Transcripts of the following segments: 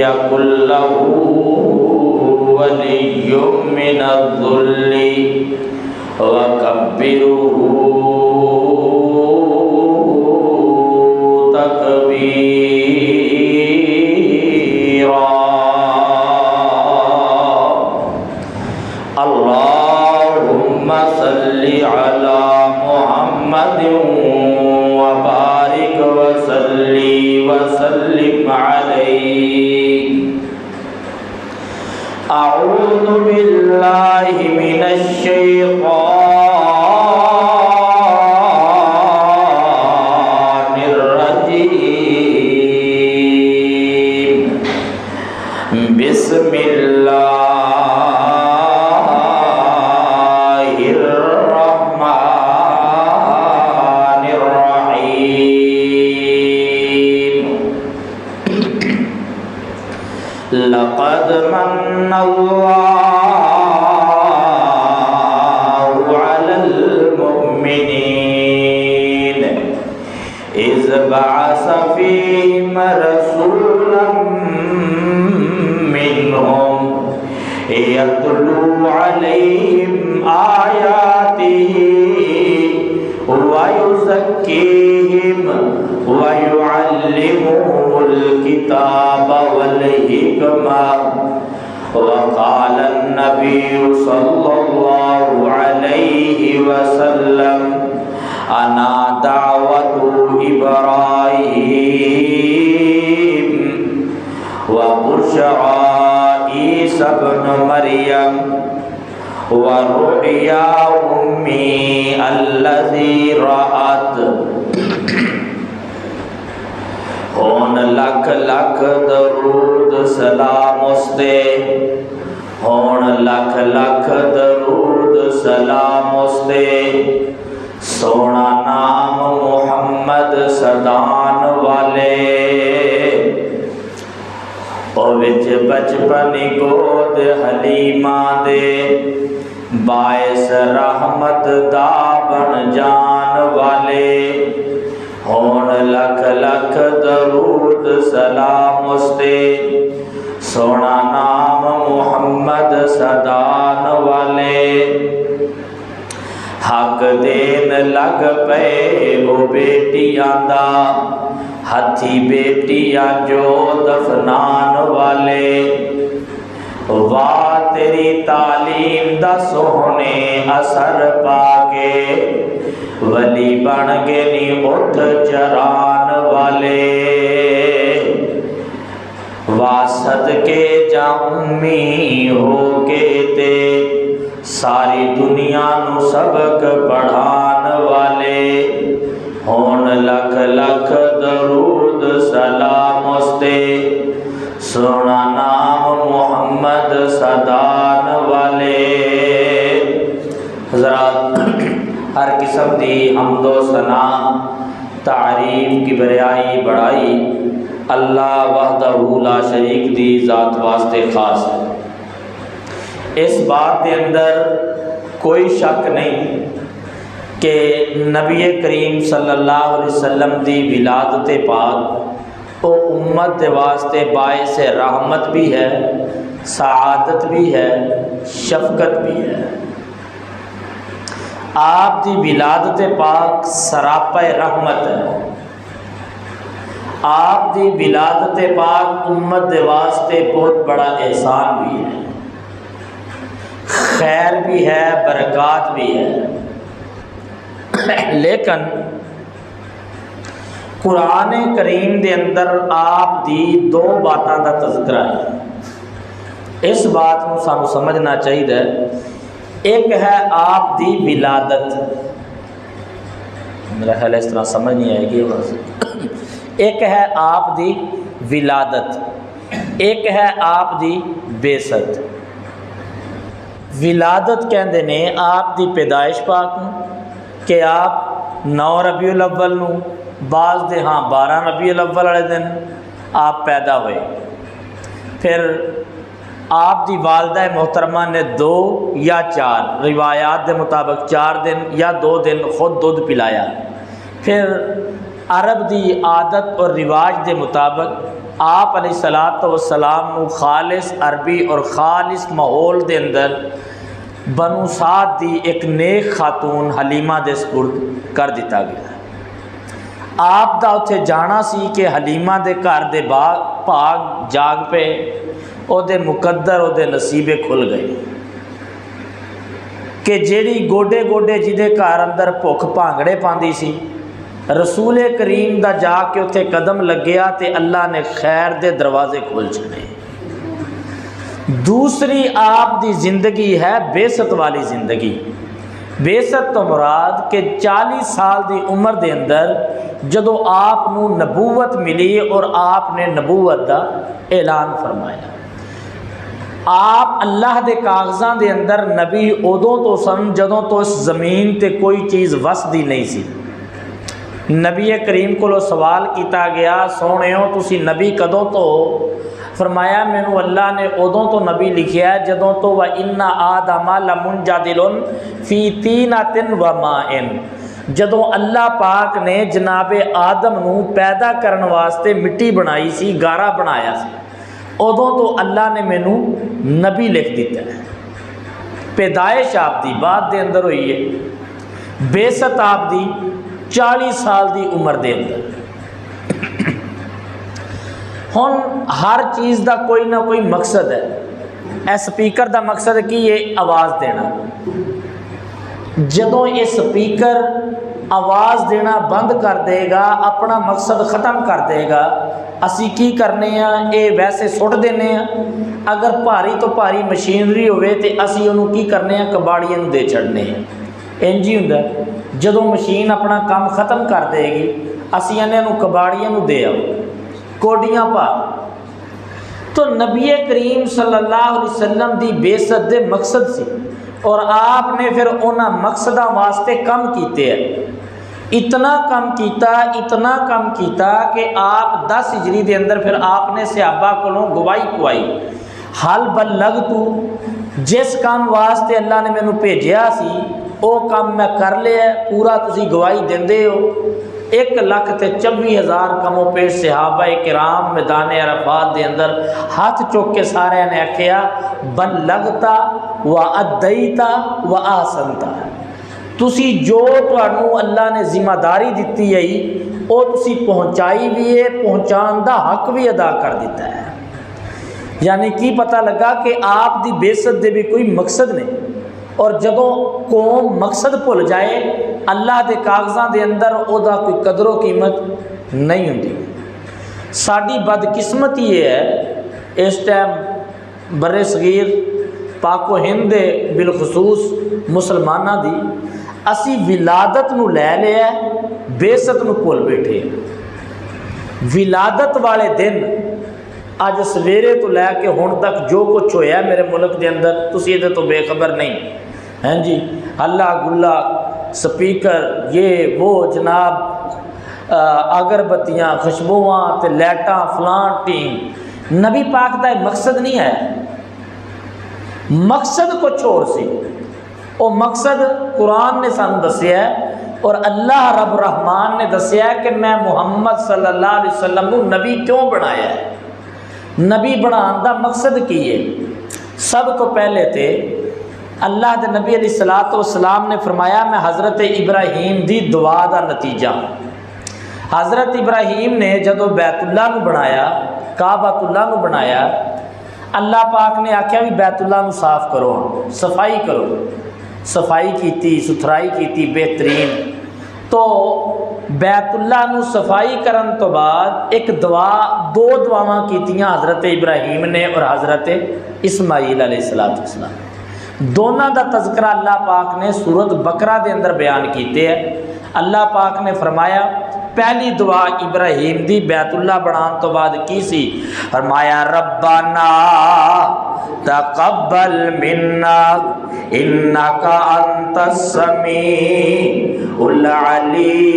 يكن له ولي من الذل وكبره تكبيرا اللهم صل على محمد وبارك وسلم عليه أعوذ بالله من الشيطان الرجيم بسم الله الرحمن الرحيم لقد من الله على المؤمنين إذ بعث فيهم رسولا منهم يتلو عليهم آياته ويزكيهم ويعلمهم الكتاب والحكمة وقال النبي صلى الله عليه وسلم أنا دعوة إبراهيم وبشرى عيسى ابن مريم ورؤيا أمي الذي رأت ہون لکھ لکھ درود سلام استے ہون لکھ لکھ درود سلام استے سونا نام محمد سدان والے او وچ بچپن گود حلیمہ دے باعث رحمت دا بن جان والے ہون لکھ لکھ درود سلام استے سونا نام محمد سدان والے حق دین لگ پے او بیٹیاں دا ہتھی بیٹیاں جو دفنان والے واہ تیری تعلیم دا سونے اثر پاکے ولی بن گے نی اٹھ جران والے واہ صدقے جا امی ہو کے تے ساری دنیا نو سبق پڑھان والے ہون لکھ لکھ درود سلام استے سونا نام محمد سدان والے حضرات ہر قسم دی حمد و ثنا تعریف کی بریائی بڑائی اللہ وحدہ لا شریک دی ذات واسطے خاص ہے۔ اس بات کے اندر کوئی شک نہیں کہ نبی کریم صلی اللہ علیہ وسلم دی ولادت پاک وہ امت کے واسطے باعث رحمت بھی ہے، سعادت بھی ہے، شفقت بھی ہے۔ آپ دی ولادت پاک سراپا رحمت ہے، آپ دی ولادت پاک امت دے واسطے بہت بڑا احسان بھی ہے، خیر بھی ہے، برکات بھی ہے۔ لیکن قرآن کریم دے اندر آپ دی دو باتاں دا تذکرہ ہے۔ اس بات کو سانو سمجھنا چاہیے۔ ایک ہے آپ دی ولادت، میرا خیال اس طرح سمجھ نہیں آئے گی۔ ایک ہے آپ دی ولادت، ایک ہے آپ دی بعثت۔ ولادت کہندے نے آپ دی پیدائش پاک کہ آپ 9 ربیع الاول نو، بعض دے ہاں 12 ربیع الاول والے دن آپ پیدا ہوئے۔ پھر آپ دی والدہ محترمہ نے 2 یا 4 روایات دے مطابق 4 دن یا 2 دن خود دودھ پلایا۔ پھر عرب دی عادت اور رواج دے مطابق آپ علیہ الصلوۃ والسلام نو خالص عربی اور خالص ماحول دے اندر بنو سعد دی ایک نیک خاتون حلیمہ دے سپرد کر دیتا گیا۔ آپ دا اتھے جانا سی کہ حلیمہ دے گھر دے بھاگ جاگ پہ او دے مقدر او دے نصیبے کھل گئے کہ جیڑی گوڈے گوڈے جدے گھر اندر بھوک بھانگڑے پاندی سی، رسول کریم دا جا کے اتھے قدم لگیا تے اللہ نے خیر دے دروازے کھول چھڑے۔ دوسری آپ دی زندگی ہے بیست والی زندگی۔ بیست تو مراد کہ 40 سال دی عمر دے اندر جدو آپ نو نبوت ملی اور آپ نے نبوت دا اعلان فرمایا۔ آپ اللہ دے کاغذاں دے اندر نبی ادوں تو سن جدوں تو اس زمین تے کوئی چیز وسدی نہیں سی۔ نبی کریم کو سوال کیتا گیا، سونےو تسی نبی کدوں تو؟ فرمایا مینوں اللہ نے ادوں تو نبی لکھیا ہے جدوں تو وَإِنَّ آدَمَ لَمُنْجَدِلٌ فِي طِينَةٍ وَمَاءٍ، جدوں اللہ پاک نے جناب آدم نو پیدا کرن واسطے مٹی بنائی سی، گارا بنایا سی، ادوں تو اللہ نے مینوں نبی لکھ دیتا ہے۔ پیدائش آپ دی بعد دے اندر ہوئی ہے، بیست آپ دی 40 سال دی عمر دے اندر۔ ہن ہر چیز دا کوئی نہ کوئی مقصد ہے۔ اے سپیکر دا مقصد کی یہ آواز دینا، جدوں یہ سپیکر آواز دینا بند کر دے گا، اپنا مقصد ختم کر دے گا، اسی کی کرنے ہیں اے ویسے سٹ دینے ہیں۔ اگر بھاری تو بھاری مشینری ہوئے تے اسی انہوں کی کرنے ہیں کباڑیاں نوں دے چڑھنے ہیں۔ انجی ہوندا جدوں مشین اپنا کام ختم کر دے گی اسی انہوں کباڑیاں نوں دے آؤ کوڈیاں پا۔ تو نبی کریم صلی اللہ علیہ وسلم دی بیست دے مقصد سی، اور آپ نے پھر انہاں مقصدہ واسطے کم کیتے ہیں۔ اتنا کم کیتا کہ آپ 10 ہجری دے اندر پھر آپ نے صحابہ کو گواہی پوائی، حل بلغتو، جس کام واسطے اللہ نے مینوں بھیجیا سی او کام میں کر لیا، پورا تسی گواہی دیندے ہو۔ 1,24,000 کم و پیش صحابہ کرام میدان عرفات دے اندر ہاتھ چوک کے سارے نے آکھیا بلغتا و ادیتا و احسنتا، تسی جو تانوں اللہ نے ذمہ داری دیتی ہے او تسی پہنچائی بھی ہے، پہنچان دا حق بھی ادا کر دیتا ہے۔ یعنی کی پتہ لگا کہ آپ دی بیست دے بھی کوئی مقصد نہیں، اور جدوں قوم مقصد بھول جائے اللہ دے کاغذاں دے اندر او دا کوئی قدر و قیمت نہیں ہوندی۔ ساڈی بدقسمتی یہ ہے اس ٹائم بر صغیر پاک و ہند دے بالخصوص مسلمانہ دی اسی ولادت نو لے لیا بیست نو بھول بیٹھے۔ ولادت والے دن اج سویرے تو لے کے ہن تک جو کچھ ہویا میرے ملک دے اندر تسی یہ تو بے خبر نہیں ہیں جی۔ اللہ گلا سپیکر یہ وہ جناب اگربتیاں خوشبوواں تے لائٹاں فلان ٹیم، نبی پاک دا مقصد نہیں ہے، مقصد کچھ اور سی۔ او مقصد قرآن نے سانو دسیا ہے اور اللہ رب الرحمان نے دسیا ہے کہ میں محمد صلی اللہ علیہ وسلم کو نبی کیوں بنایا ہے۔ نبی بنان دا مقصد کی ہے؟ سب تو پہلے تے اللہ دے نبی علیہ الصلوۃ والسلام نے فرمایا میں حضرت ابراہیم دی دعا دا نتیجہ۔ حضرت ابراہیم نے جدو بیت اللہ نو بنایا، کعبۃ اللہ نو بنایا، اللہ پاک نے آکھیا بھی بیت اللہ نو صاف کرو، صفائی کرو، صفائی کیتی، ستھرائی کیتی بہترین۔ تو بیت اللہ نو صفائی کرن تو بعد ایک دعا، دو دعاواں کیتیاں حضرت ابراہیم نے اور حضرت اسماعیل علیہ السلام، دونوں دا تذکرہ اللہ پاک نے سورۃ بقرہ دے اندر بیان کیتے ہیں۔ اللہ پاک نے فرمایا پہلی دعا ابراہیم دی بیت اللہ بنان تو بعد کی سی؟ فرمایا ربنا تقبل منا انک انت السمیع العلیم۔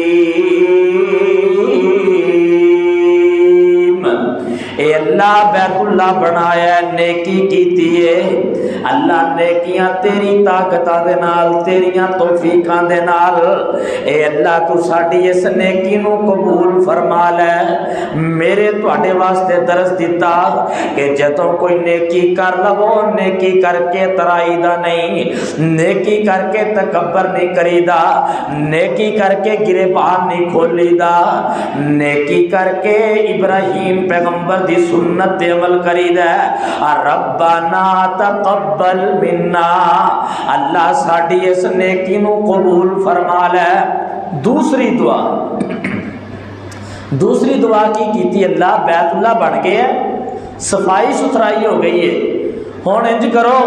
اے اللہ اللہ بیت اللہ بنایا ہے، نیکی کیتی ہے، اللہ نیکیاں تیری طاقتاں دے نال، تیریاں توفیقاں دے نال، اے اللہ تو ساڈی اس نیکی نو قبول فرما لے۔ میرے تواڈے واسطے درس دیتا کہ جدوں کوئی نیکی کر لو، نیکی کر کے ترائی دا نہیں، نیکی کر کے تکبر نہیں کریدا، نیکی کر کے گریبان نہیں کھولی دا، نیکی کر کے ابراہیم پیغمبر دی سنت تے عمل کریدا ہے۔ ربنا تقبل منا، اللہ ساڈی اس نیکی نو قبول فرما لے۔ دوسری دعا کی کیتی؟ اللہ بیت اللہ بن گیا، صفائی ستھرائی ہو گئی ہے، ہن انج کرو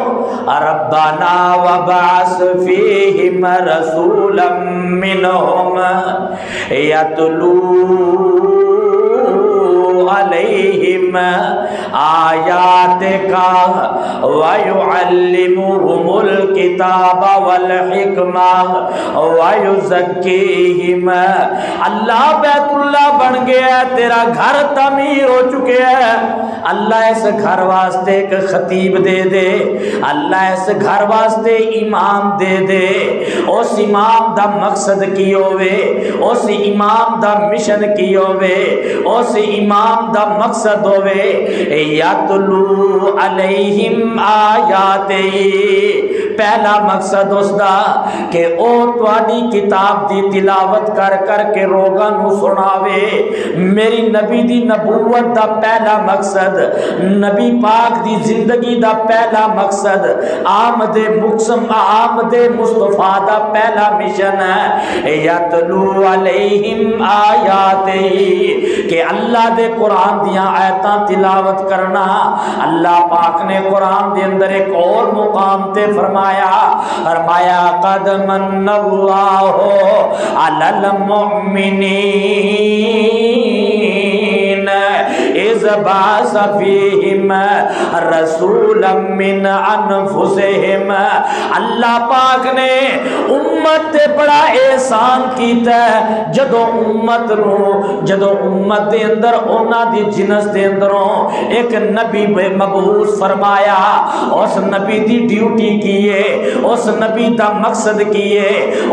ربنا وبعث فیہم رسولا منہم یتلو علیہم آیاتک ویعلمہم الکتاب والحکمہ ویزکیہم۔ اللہ بیت اللہ بن گیا، تیرا گھر تعمیر ہو چکے ہے، اللہ اس گھر واسطے ایک خطیب دے دے، اللہ اس گھر واسطے امام دے دے، اس امام دا مقصد کی ہوئے، اس امام دا مشن کی ہوئے، اس امام دا مقصد ہوئے یتلو علیہم آیاتی، پہلا مقصد اس دا کہ او تواڈی کتاب دی تلاوت کر کر کے لوگاں نو سناوے۔ میری نبی دی نبوت دا پہلا مقصد، نبی پاک دی زندگی دا پہلا مقصد، آمد مصطفیٰ دا پہلا مشن ہے یتلو علیہم آیاتی، کہ اللہ دے قرآن دیاں آیتاں تلاوت کرنا۔ اللہ پاک نے قرآن دے اندر ایک اور مقام تے فرمایا قد من اللہ علی المؤمنین اذ بعث فیہم رسولا من انفسہم۔ اللہ پاک نے امت تے بڑا احسان کیتا ہے، جدو امت دے اندر اونا دی جنس دے اندروں ایک نبی مبعوث فرمایا، اس نبی دی ڈیوٹی کیے، اس نبی دا مقصد کیے،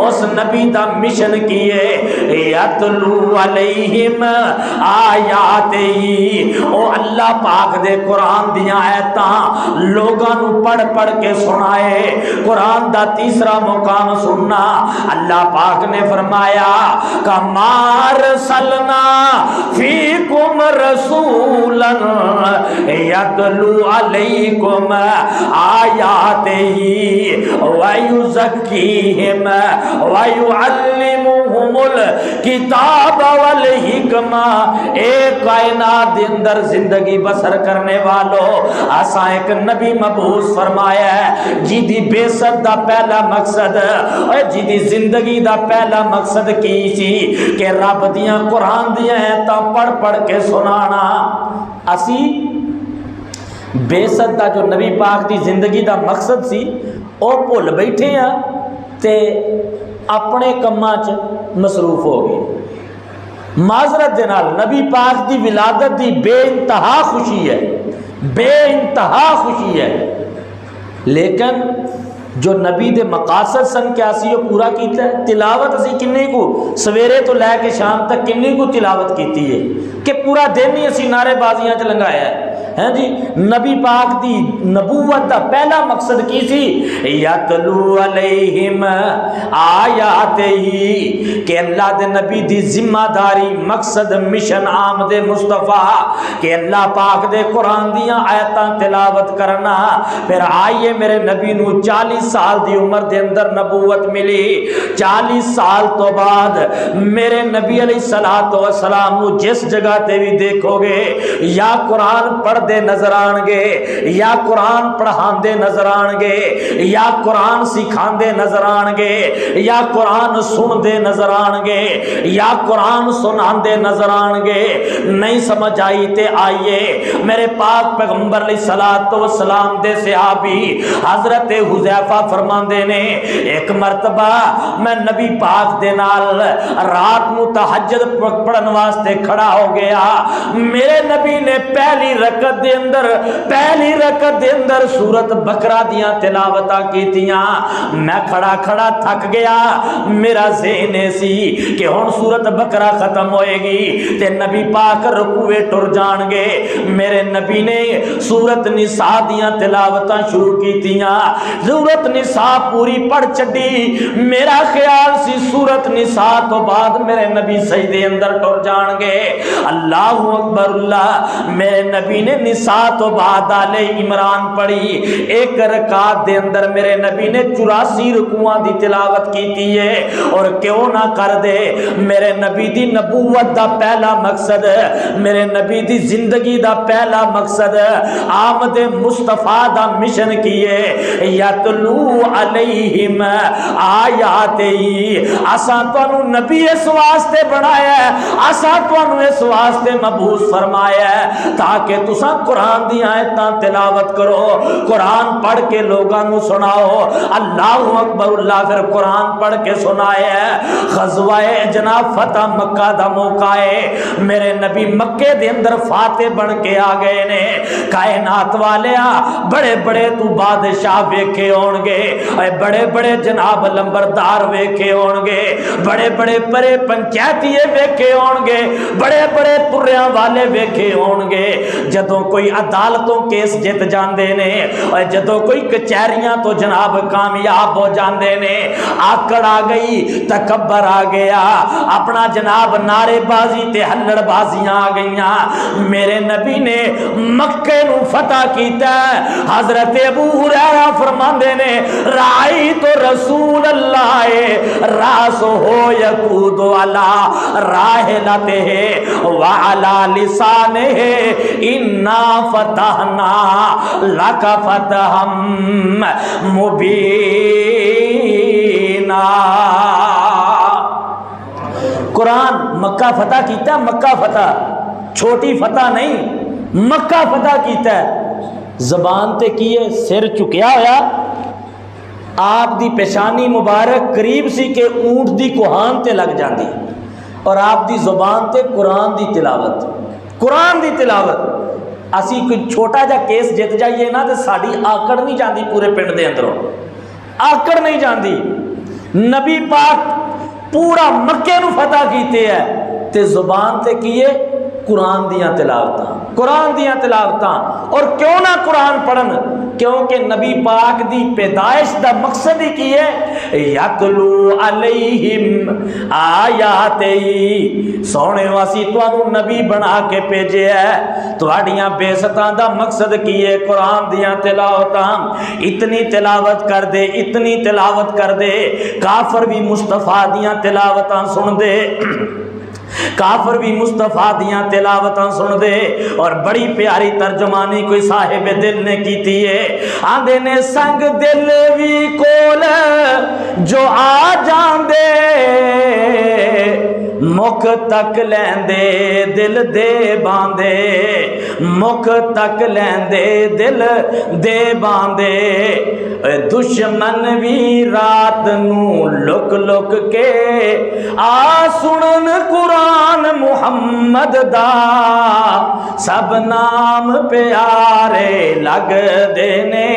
اس نبی دا مشن کیے یتلو علیہم آیاتی، او اللہ پاک دے قرآن دیاں آیتاں لوگاں نو پڑھ پڑھ کے سنائے۔ قرآن دا تیسرا مقام سننا، اللہ پاک نے فرمایا کما ارسلنا فیکم رسولا یتلو علیکم آیاتہ ویزکیہم ویعلمہم الکتاب والحکمہ۔ ایک کائنات دے اندر زندگی بسر کرنے والوں اساں ایک نبی مبعوث فرمایا ہے جی دی بیست دا پہلا مقصد اور جی دی زندگی دا پہلا مقصد کی سی کہ رب دیاں قرآن دیاں آیتاں پڑھ پڑھ کے سنانا۔ اسی بیست دا جو نبی پاک دی زندگی دا مقصد سی او بھول بیٹھے ہیں تے اپنے کماں چ مصروف ہو گئے۔ معذرت دے نال نبی پاک دی ولادت دی بے انتہا خوشی ہے، بے انتہا خوشی ہے، لیکن جو نبی دے مقاصد سن کیا سی وہ پورا کیتا ہے۔ تلاوت اسی کنی کو سویرے تو لے کے شام تک کنی کو تلاوت کیتی ہے کہ پورا دن ہی اسی نعرے بازیاں چ لنگایا ہے جی۔ نبی پاک دی نبوت دا پہلا مقصد کی سی یتلو علیہم آیاتہ، کہ اللہ دے نبی دی ذمہ داری مقصد مشن آمد مصطفیٰ کہ اللہ پاک دے قرآن دیاں آیتاں تلاوت کرنا۔ پھر آئیے میرے نبی نو 40 سال دی عمر دے اندر نبوت ملی، 40 سال تو بعد میرے نبی علیہ السلام نو جس جگہ تے بھی دیکھو گے یا قرآن پڑھ پڑھتے نظر آن گے، یا قرآن پڑھاندے نظر آن گے، یا قرآن سکھاندے نظر آن گے، یا قرآن سندے نظر آن گے، یا قرآن سناندے نظر آن گے۔ نہیں سمجھ آئی تے آئیے میرے پاک پیغمبر علیہ الصلوۃ والسلام دے صحابی حضرت حذیفہ فرماندے نے ایک مرتبہ میں نبی پاک دے نال رات نو تہجد پڑھن واسطے کھڑا ہو گیا، میرے نبی نے پہلی رکعت دے اندر سورت بقرہ دیاں تلاوتاں کیتیاں، میں کھڑا کھڑا تھک گیا، میرا ذہن سی کہ ہن سورت بقرہ ختم ہوئے گی تے نبی پاک رکوع ٹر جان گے، میرے نبی نے سورت نساء دیاں تلاوتاں شروع کیتیاں، سورت نساء پوری پڑھ چڈی، میرا خیال سی سورت نساء تو بعد میرے نبی سجدے اندر ٹر جان گے، اللہ اکبر اللہ، میرے نبی نے نساء تو بعد آل عمران پڑھی، ایک رکعت دے اندر میرے نبی نے 84 رکوعاں دی تلاوت کیتی ہے، اور کیوں نہ کر دے، میرے نبی دی نبوت دا پہلا مقصد، میرے نبی دی زندگی دا پہلا مقصد آمد مصطفیٰ دا مشن کیے، یتلو علیہم آیاتہی، اساں تانوں نبی اس واسطے بنایا ہے، اساں تانوں اس واسطے مبعوث فرمایا ہے تاکہ تساں قرآن دی آیتاں تلاوت کرو، قرآن پڑھ کے لوگاں نو سناؤ، اللہ اکبر اللہ، پھر قرآن پڑھ کے سنایا ہے۔ غزوہ جناب فتح مکہ دا موقع ہے، میرے نبی مکے دے اندر فاتح بن کے آ گئے نے، کائنات والیا بڑے بڑے تو بادشاہ ویکھے ہون گے، بڑے بڑے جناب لمبردار ویکھے ہون گے، بڑے بڑے پرے پنچایتیے ویکھے ہون گے، بڑے بڑے تریاں والے ویکھے ہون گے، جدوں کوئی عدالتوں کیس جت جاندے نے، اور جدوں کوئی کچہریاں تو جناب کامیاب ہو جاندے نے، آکڑ آ گئی، تکبر آ گیا، اپنا جناب نعرے بازی تے ہلڑ بازیاں آ گئیاں، میرے نبی نے مکے نو فتح کیتا ہے۔ حضرت ابو ہریرہ فرماندے نے رأیت رسول اللہ راس ہو یقود علی راحلتہ وعلی لسانہ انا فتحنا لک فتحا مبینا۔ قرآن مکہ فتح کیتا، مکہ فتح چھوٹی فتح نہیں، مکہ فتح کیتا ہے، زبان تے کیے سر چکیا ہویا، آپ دی پیشانی مبارک قریب سی کہ اونٹ دی کوہان تے لگ جاندی، اور آپ دی زبان تے قرآن دی تلاوت، قرآن دی تلاوت۔ اسی کوئی چھوٹا جا کیس جت جائیے نا تے ساڑی آکڑ نہیں جاندی، پورے پنڈ دے اندروں آکڑ نہیں جاندی۔ نبی پاک پورا مکے نو فتح کیتے ہے تے زبان تے کیے قرآن دیاں تلاوتاں، قرآن دیاں تلاوتاں، اور کیوں نہ قرآن پڑھن، کیونکہ نبی پاک دی پیدائش دا مقصد ہی کی ہے، یتلو علیہم آیاتہی، سونے واسی تانوں نبی بنا کے بھیجے ہے، تہاڈیاں بےستاں دا مقصد کی ہے قرآن دیاں تلاوتاں، اتنی تلاوت کر دے، اتنی تلاوت کر دے، کافر بھی مصطفیٰ دیاں تلاوتاں سن دے، کافر بھی مصطفیٰ دیاں تلاوتاں سن دے، اور بڑی پیاری ترجمانی کوئی صاحب دل نے کیتی ہے، آندے نے سنگ دل وی کول جو آ جاندے، مکھ تک لیندے دل دے باندے، مکھ تک لیندے دل دے باندے، دشمن بھی رات نو لک لک کے آ سنن قرآن محمد دا، سب نام پیارے لگ دینے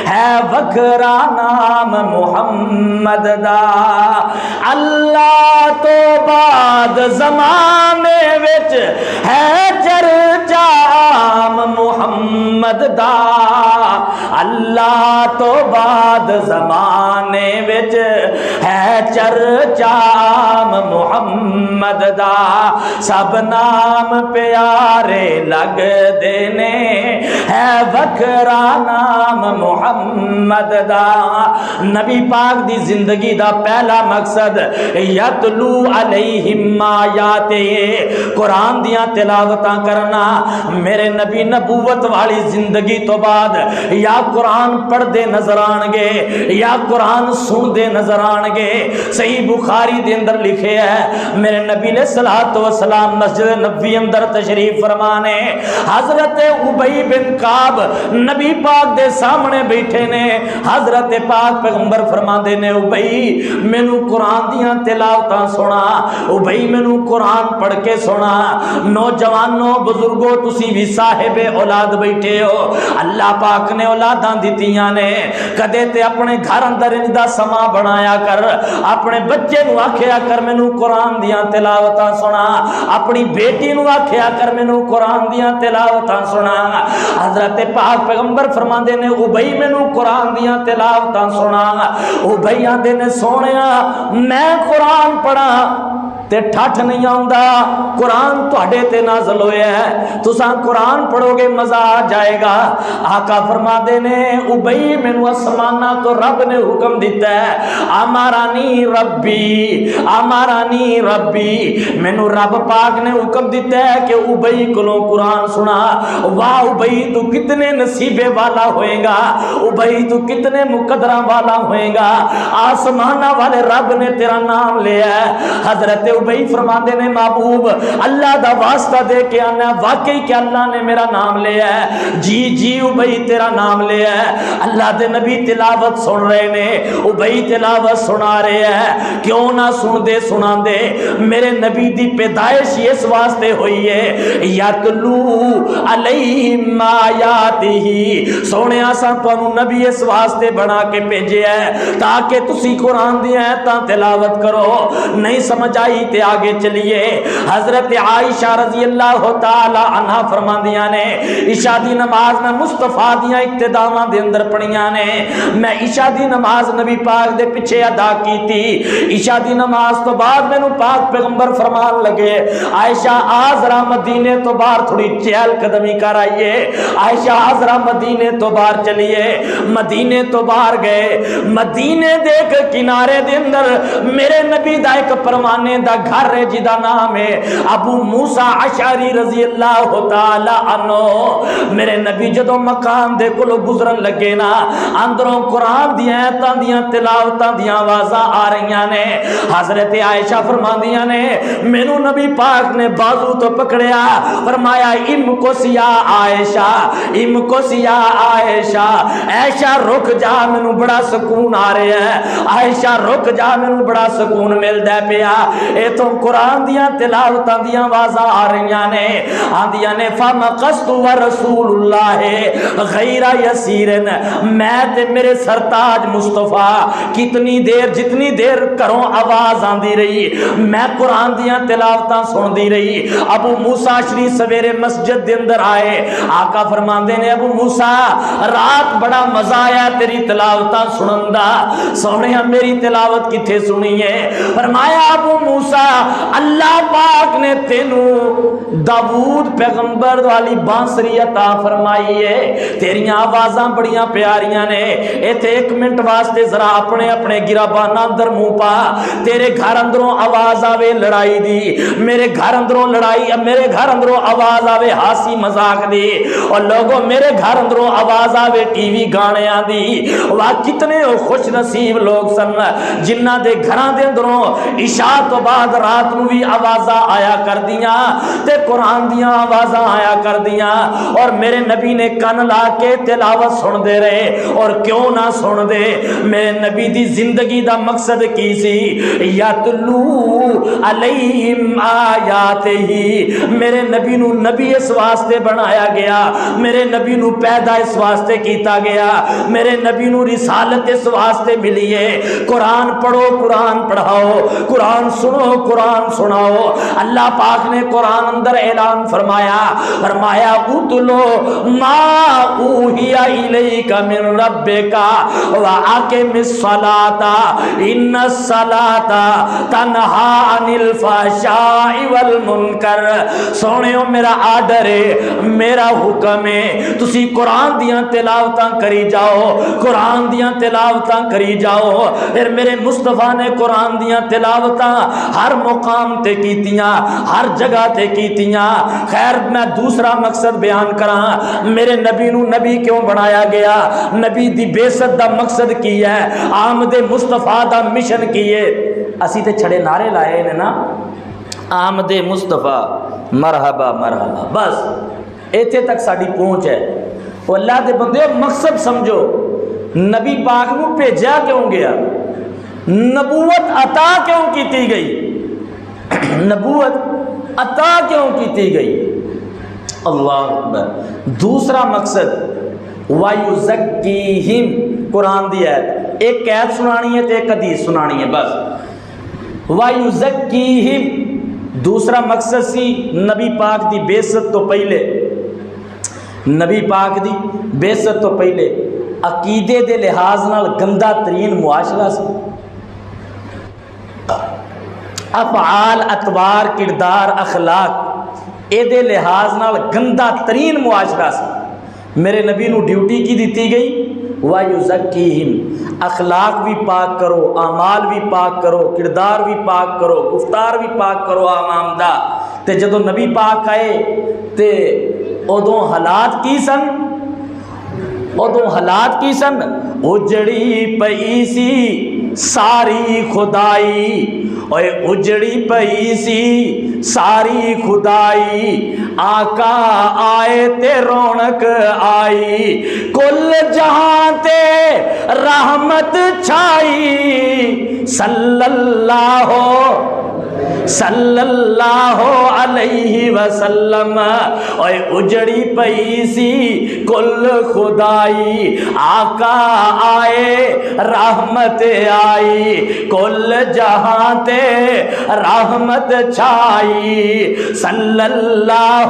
ہے وکھرا نام محمد دا، اللہ تو بعد زمانے وچ ہے چرچا محمد دا، اللہ تو بعد زمانے وچ ہے چرچا محمد دا سب نام پیارے لگ دینے ہے وکھرا نام محمد دا نبی پاک دی زندگی دا پہلا مقصد یتلو علیہم آیات قرآن دیاں تلاوتاں کرنا میرے نبی نبوت والی زندگی تو بعد یا قرآن پڑھ دے نظر آن گے یا قرآن سن دے نظر آن گے صحیح بخاری دے اندر لکھے ہے میرے نبی علیہ الصلوۃ والسلام مسجد نبوی اندر تشریف فرمانے حضرت ابی بن کعب نبی پاک دے سامنے بیٹھے نے حضرت پاک پیغمبر فرماندے نے ابی مینوں قرآن دیاں تلاوتاں سنا ابی مینوں قرآن پڑھ کے سنا نوجوانوں بزرگوں تسی بھی صاحب اولاد بیٹھے ہو اللہ پاک نے اولاداں دتیاں نے کدے تے اپنے گھر اندر ان دا سما بنایا کر اپنے بچے نو آکھیا کر مینوں قرآن دیاں تلاوتاں سنا اپنی بیٹی نو آکھیا کر مینوں قرآن دیاں تلاوتاں سنا حضرت پاک پیغمبر فرماندے نے ابی مینوں قرآن دیاں تلاوتاں سنا ابی آندے نے سونیا میں قرآن پڑھا تے ٹھٹ نہیں آؤندا قرآن تواڈے تے نازل ہویا ہے تساں قرآن پڑھو گے مزہ آ جائے گا آقا فرماندے نے ابی مینوں آسماناں تو رب نے حکم دیتا ہے امرانی ربی مینوں رب پاک نے حکم دیتا ہے کہ ابی کولوں قرآن سنا واہ ابی تو کتنے نصیبے والا ہوئے گا ابی تو کتنے مقدراں والا ہوئے گا آسماناں والے رب نے تیرا نام لیا ہے حضرت ابی فرماتے نے محبوب اللہ دا واسطہ دے کے آنا واقعی کہ اللہ نے میرا نام لیا ہے جی ابی تیرا نام لیا ہے اللہ دے نبی تلاوت سن رہے نے ابی تلاوت سنا رہے ہیں کیوں نہ سن دے سنا دے میرے نبی دی پیدائش اس واسطے ہوئی ہے یتلو علیہم آیاتہ سونے آسان تو انہوں نبی اس واسطے بنا کے بھیجے ہے تاکہ تسی قرآن دی آیتاں تلاوت کرو نہیں سمجھ آئی تے آگے چلیے حضرت عائشہ رضی اللہ تعالی عنہ فرماندیاں نے عشاء دی نماز میں مصطفیٰ دیاں ابتداواں دے اندر پڑھیاں نے میں عشاء دی نماز نبی پاک دے پیچھے ادا کی تھی عشاء دی نماز تو بعد میں پاک پیغمبر فرمان لگے عائشہ آزرا مدینے تو باہر تھوڑی چہل قدمی کر آئیے عائشہ آزرا مدینے تو باہر چلیے مدینے تو باہر گئے مدینے دیکھ کنارے دے اندر میرے نبی دا ایک پروانے دا گھر ہے جدا نام ہے ابو موسیٰ اشعری رضی اللہ تعالی عنہ میرے نبی جدو مقام دے کلو گزرن لگے نا اندروں قرآن دیاں ایتاں دیاں تلاوتاں دیاں آوازاں آ رہیاں نے حضرت عائشہ فرماندیاں نے مینوں نبی پاک نے بازو تو پکڑیا فرمایا ام کو سیا عائشہ ام کو سیا عائشہ عائشہ رک جا مینوں بڑا سکون آ رہا ہے عائشہ رک جا مینوں بڑا سکون ملدا ہے پیا اے تو قرآن دیاں تلاوتاں دیاں آوازاں آ رہیاں نے آندیاں نے فمقست ورسول اللہ غیر یسیرن میں تے میرے سرتاج مصطفیٰ کتنی دیر جتنی دیر کروں آواز آندی رہی میں قرآن دیاں تلاوتاں سن دی رہی ابو موسیٰ اشعری سویرے مسجد دے اندر آئے آقا فرماندے نے ابو موسیٰ رات بڑا مزہ آیا تیری تلاوتاں سنن دا سونے میری تلاوت کتھے سنی ہے فرمایا ابو موسیٰ اللہ پاک نے تینوں داؤد پیغمبر والی بانسری عطا فرمائی ہے تیریاں آوازاں بڑیاں پیاریاں نے ایتھے ایک منٹ واسطے ذرا اپنے اپنے گرابانہ اندر منہ پا تیرے گھر اندروں آواز آوے لڑائی دی میرے گھر اندروں لڑائی میرے گھر اندروں آواز آوے ہاسی مذاق دی اور لوگوں میرے گھر اندروں آواز آوے ٹی وی گانے دی واہ کتنے خوش نصیب لوگ سن جنہ دے گھراں دے اندروں عشاء تو بعد رات نو بھی آوازاں آیا کر دیاں تے قرآن دیاں آوازاں آیا کر دیاں اور میرے نبی نے کن لا کے تلاوت سن دے رہے اور کیوں نہ سن دے میرے نبی دی زندگی دا مقصد کی سی یتلو علیہم آیاتہ میرے نبی نو نبی اس واسطے بنایا گیا میرے نبی نو پیدا اس واسطے کیتا گیا میرے نبی نو رسالت اس واسطے ملی ہے قرآن پڑھو قرآن پڑھاؤ قرآن سنو قرآن سناؤ۔ اللہ پاک نے قرآن اندر اعلان فرمایا اتلو ما اوحی الیک من ربک واقم الصلاۃ ان الصلاۃ تنہا عن الفحشاء والمنکر۔ سونیو میرا آرڈر ہے، میرا حکم ہے، تسی قرآن دیاں تلاوتاں کری جاؤ، قرآن دیاں تلاوتاں کری جاؤ۔ پھر میرے مصطفیٰ نے قرآن دیاں تلاوتاں ہر مقام تے کیتیاں، ہر جگہ تے کیتیاں۔ خیر میں دوسرا مقصد بیان کراں، میرے نبی نو نبی کیوں بنایا گیا؟ نبی دی بعثت دا مقصد کی ہے؟ آمد مصطفیٰ دا مشن کی ہے؟ اسی تے چھڑے نعرے لائے نے نا، آمد مصطفیٰ مرحبا مرحبا، بس ایتھے تک ساڈی پہنچ ہے۔ وہ اللہ دے بندے مقصد سمجھو، نبی پاک کو بھیجا کیوں گیا؟ نبوت عطا کیوں کیتی گئی؟ نبوت عطا کیوں کیتی گئی؟ اللہ اکبر۔ دوسرا مقصد وَيُزَكِّيهِمْ، قرآن دی آیت، ایک قید سنانی ہے تو ایک حدیث سنانی ہے بس۔ وَيُزَكِّيهِمْ دوسرا مقصد سی نبی پاک دی بعثت تو پہلے، نبی پاک دی بعثت تو پہلے عقیدے دے لحاظ نال گندا ترین معاشرہ سی، افعال اطوار کردار اخلاق اے دے لحاظ نال گندا ترین معاشرہ سی۔ میرے نبی نو ڈیوٹی کی دیتی گئی وَيُزَكِّيهِمْ، اخلاق بھی پاک کرو، اعمال بھی پاک کرو، کردار بھی پاک کرو، گفتار بھی پاک کرو آمامدہ۔ تے جدو نبی پاک آئے تے ادوں حالات کی سن؟ ادوں حالات کی سن؟ اجڑی پئی سی ساری خدائی، اوے اجڑی پئی سی ساری خدائی، آقا آئے تے رونق آئی، کل جہاں تے رحمت چھائی، صلی اللہ علیہ وسلم۔ اوے اجڑی پئی سی کل خدائی، آقا آئے رحمت آئی، کل جہاں تے رحمت چھائی، صلی اللہ